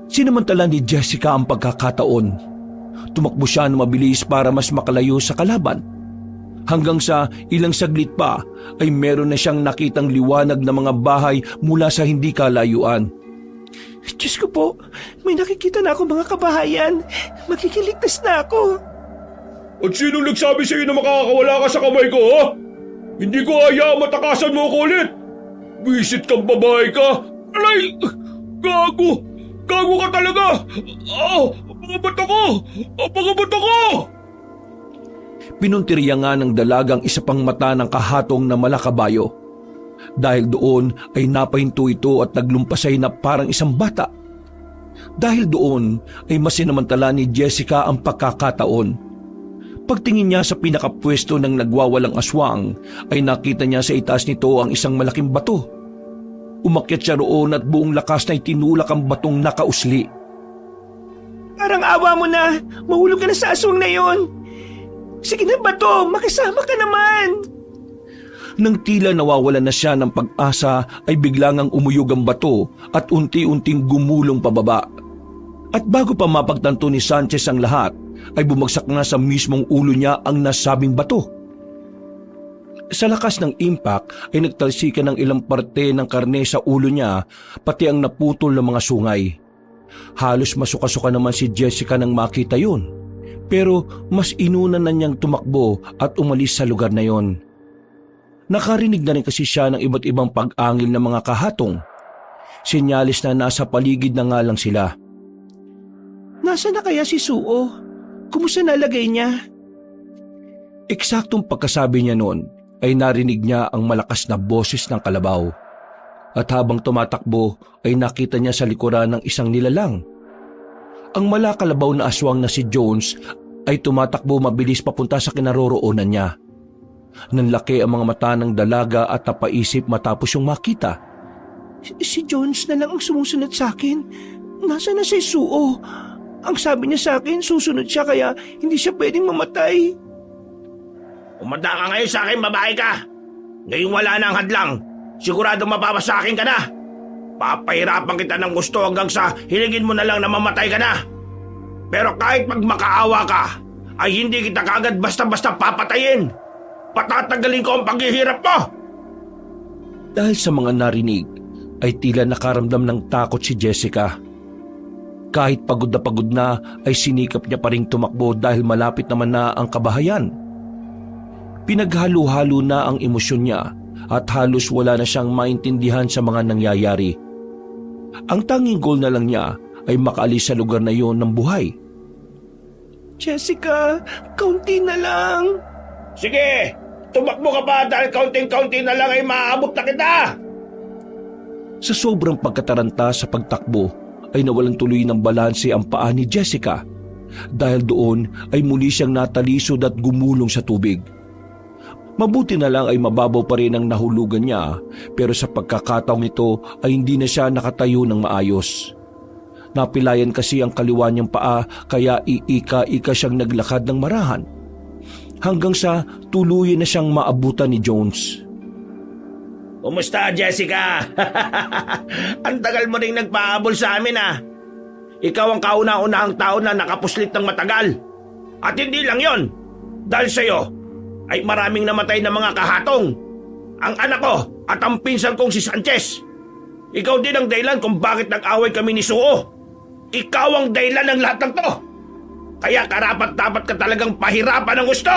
Sinamantala ni Jessica ang pagkakataon. Tumakbo siya na mabilis para mas makalayo sa kalaban. Hanggang sa ilang saglit pa ay meron na siyang nakitang liwanag na mga bahay mula sa hindi kalayuan. Diyos ko po, may nakikita na ako mga kabahayan. Makikiligtas na ako. At sinong nagsabi sa'yo na makakawala ka sa kamay ko, ha? Hindi ko hayaan matakasan mo ako ulit! Bisit kang babae ka! Alay! Gago! Gago ka talaga! Mga bato ko! Mga bato ko! Pinuntirya nga ng dalagang isa pang mata ng kahatong na malakabayo. Dahil doon ay napahinto ito at naglumpasay na parang isang bata. Dahil doon ay masinamantala ni Jessica ang pagkakataon. Pagtingin niya sa pinakapwesto ng nagwawalang aswang ay nakita niya sa itaas nito ang isang malaking bato. Umakyat siya roon at buong lakas na itinulak ang batong nakausli. Parang awa mo na, mahulog ka na sa aswang na yon. Sige na bato, makisama ka naman. Nang tila nawawalan na siya ng pag-asa ay biglang ang umuyog ang bato at unti-unting gumulong pababa. At bago pa mapagtanto ni Sanchez ang lahat, ay bumagsak na sa mismong ulo niya ang nasabing bato. Sa lakas ng impact ay nagtalsikan ng ilang parte ng karne sa ulo niya pati ang naputol ng mga sungay. Halos masuka-suka naman si Jessica nang makita yun. Pero mas inuna na niyang tumakbo at umalis sa lugar na yon. Nakarinig na rin kasi siya ng iba't ibang pag-angil ng mga kahatong. Sinyalis na nasa paligid na nga lang sila. Nasaan na kaya si Suo? Kumusta nalagay niya? Eksaktong pagkasabi niya noon ay narinig niya ang malakas na boses ng kalabaw. At habang tumatakbo ay nakita niya sa likuran ng isang nilalang. Ang malakalabaw na aswang na si Jones ay tumatakbo mabilis papunta sa kinaroroonan niya. Nanlaki ang mga mata ng dalaga at napaisip matapos yung makita. Si Jones na lang ang sumusunod sa akin. Nasaan na si Suo? Ang sabi niya sa akin, susunod siya kaya hindi siya pwedeng mamatay. Umanda ka ngayon sa akin, babae ka. Ngayong wala na ang hadlang, sigurado mapapasakin ka na. Papahirapan kita ng gusto hanggang sa hilingin mo na lang na mamatay ka na. Pero kahit magmakaawa ka, ay hindi kita kagad basta-basta papatayin. Patatagalin ko ang paghihirap mo. Dahil sa mga narinig, ay tila nakaramdam ng takot si Jessica. Kahit pagod na ay sinikap niya pa ring tumakbo dahil malapit naman na ang kabahayan. Pinaghalo-halo na ang emosyon niya at halos wala na siyang maintindihan sa mga nangyayari. Ang tanging goal na lang niya ay makaalis sa lugar na yon ng buhay. Jessica, kaunti na lang. Sige, tumakbo ka pa dahil kaunting-kaunti na lang ay maaabot na kita. Sa sobrang pagkataranta sa pagtakbo ay nawalan tuloy ng balanse ang paa ni Jessica. Dahil doon ay muli siyang natalisod at gumulong sa tubig. Mabuti na lang ay mababaw pa rin ang nahulugan niya, pero sa pagkakataong ito ay hindi na siya nakatayo ng maayos. Napilayan kasi ang kaliwa niyang paa kaya iika-ika siyang naglakad ng marahan. Hanggang sa tuluyan na siyang maabutan ni Jones. Kumusta, Jessica? Ang tagal mo ring nagpahabol sa amin Ikaw ang kauna-unahang tao na nakapuslit ng matagal. At hindi lang yon. Dahil sa'yo ay maraming namatay na mga kahatong. Ang anak ko at ang pinsan kong si Sanchez. Ikaw din ang dahilan kung bakit nag-away kami ni Suo. Ikaw ang dahilan ng lahat ng to. Kaya karapat-dapat ka talagang pahirapan ng gusto.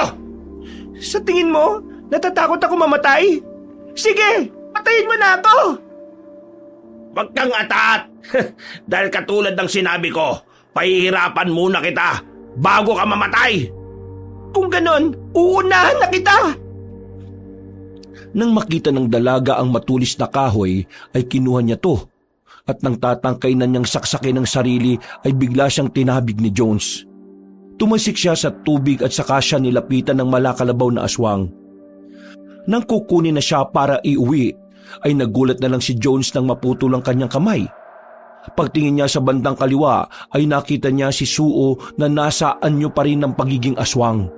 Sa tingin mo, natatakot ako mamatay? Sige, patayin mo na ako! Huwag kang atat. Dahil katulad ng sinabi ko, pahihirapan muna kita bago ka mamatay. Kung ganon, uunahan na kita! Nang makita ng dalaga ang matulis na kahoy, ay kinuha niya to. At nang tatangkay na niyang saksakin ng sarili, ay bigla siyang tinabig ni Jones. Tumasik siya sa tubig at saka siya nilapitan ng malakalabaw na aswang. Nang kukunin na siya para iuwi, ay nagulat na lang si Jones nang maputol ang kanyang kamay. Pagtingin niya sa bandang kaliwa ay nakita niya si Suo na nasa anyo pa rin ng pagiging aswang.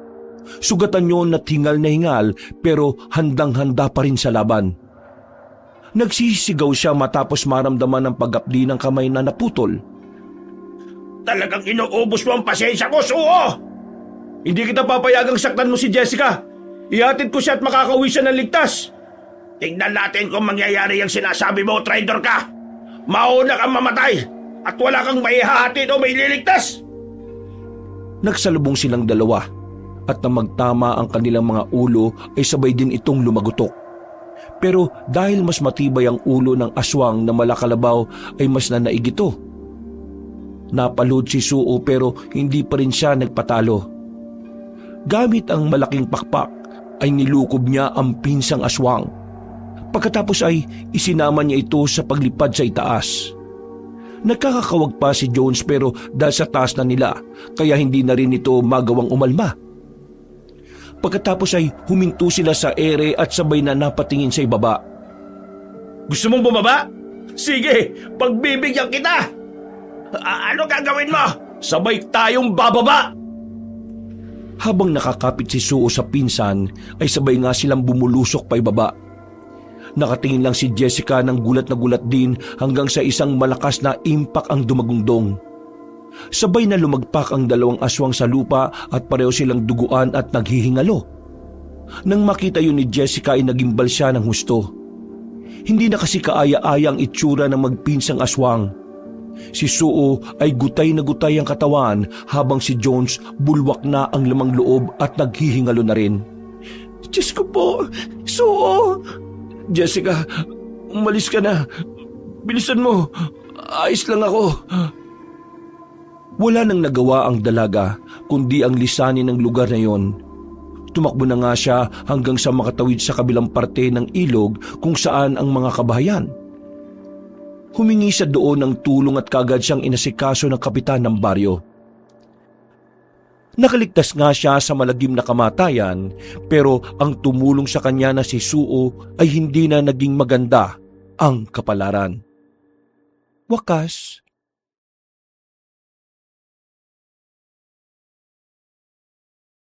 Sugatan niyo na hingal na hingal pero handang-handa pa rin sa laban. Nagsisigaw siya matapos maramdaman ng pag-apdi ng kamay na naputol. Talagang inuubos mo ang pasensya ko, Suo! Hindi kita papayagang saktan mo si Jessica. Ihatid ko siya at makakauwi siya ng ligtas. Tingnan natin kung mangyayari ang sinasabi mo, traitor ka. Mauna kang mamatay at wala kang maihahatid o maililigtas. Nagsalubong silang dalawa at nang magtama ang kanilang mga ulo ay sabay din itong lumagutok. Pero dahil mas matibay ang ulo ng aswang na malakalabaw ay mas nanaig ito. Napalood si Suo pero hindi pa rin siya nagpatalo. Gamit ang malaking pakpak ay nilukob niya ang pinsang aswang. Pagkatapos ay isinama niya ito sa paglipad sa itaas. Nagkakakawag pa si Jones pero dahil sa taas na nila kaya hindi na rin ito magawang umalma. Pagkatapos ay huminto sila sa ere at sabay na napatingin sa ibaba. Gusto mong bumaba? Sige, Pagbibigyan kita. Ano gagawin mo? sabay tayong bababa! Habang nakakapit si Suo sa pinsan ay sabay nga silang bumulusok pa ibaba. Nakatingin lang si Jessica ng gulat na gulat din hanggang sa isang malakas na impact ang dumagundong. Sabay na lumagpak ang dalawang aswang sa lupa at pareho silang duguan at naghihingalo. Nang makita yun ni Jessica ay nagimbal siya ng husto. Hindi na kasi kaaya-aya ang itsura ng magpinsang aswang. Si Suo ay gutay na gutay ang katawan habang si Jones bulwak na ang lamang loob at naghihingalo na rin. Diyos ko po, Suo! Jessica, umalis ka na. Bilisan mo. Ayos lang ako. Wala nang nagawa ang dalaga kundi ang lisanin ng lugar na yon. Tumakbo na nga siya hanggang sa makatawid sa kabilang parte ng ilog kung saan ang mga kabahayan. Humingi siya doon ng tulong at kagad siyang inasikaso ng kapitan ng baryo. Nakaligtas nga siya sa malagim na kamatayan pero ang tumulong sa kanya na si Suo ay hindi na naging maganda ang kapalaran. Wakas,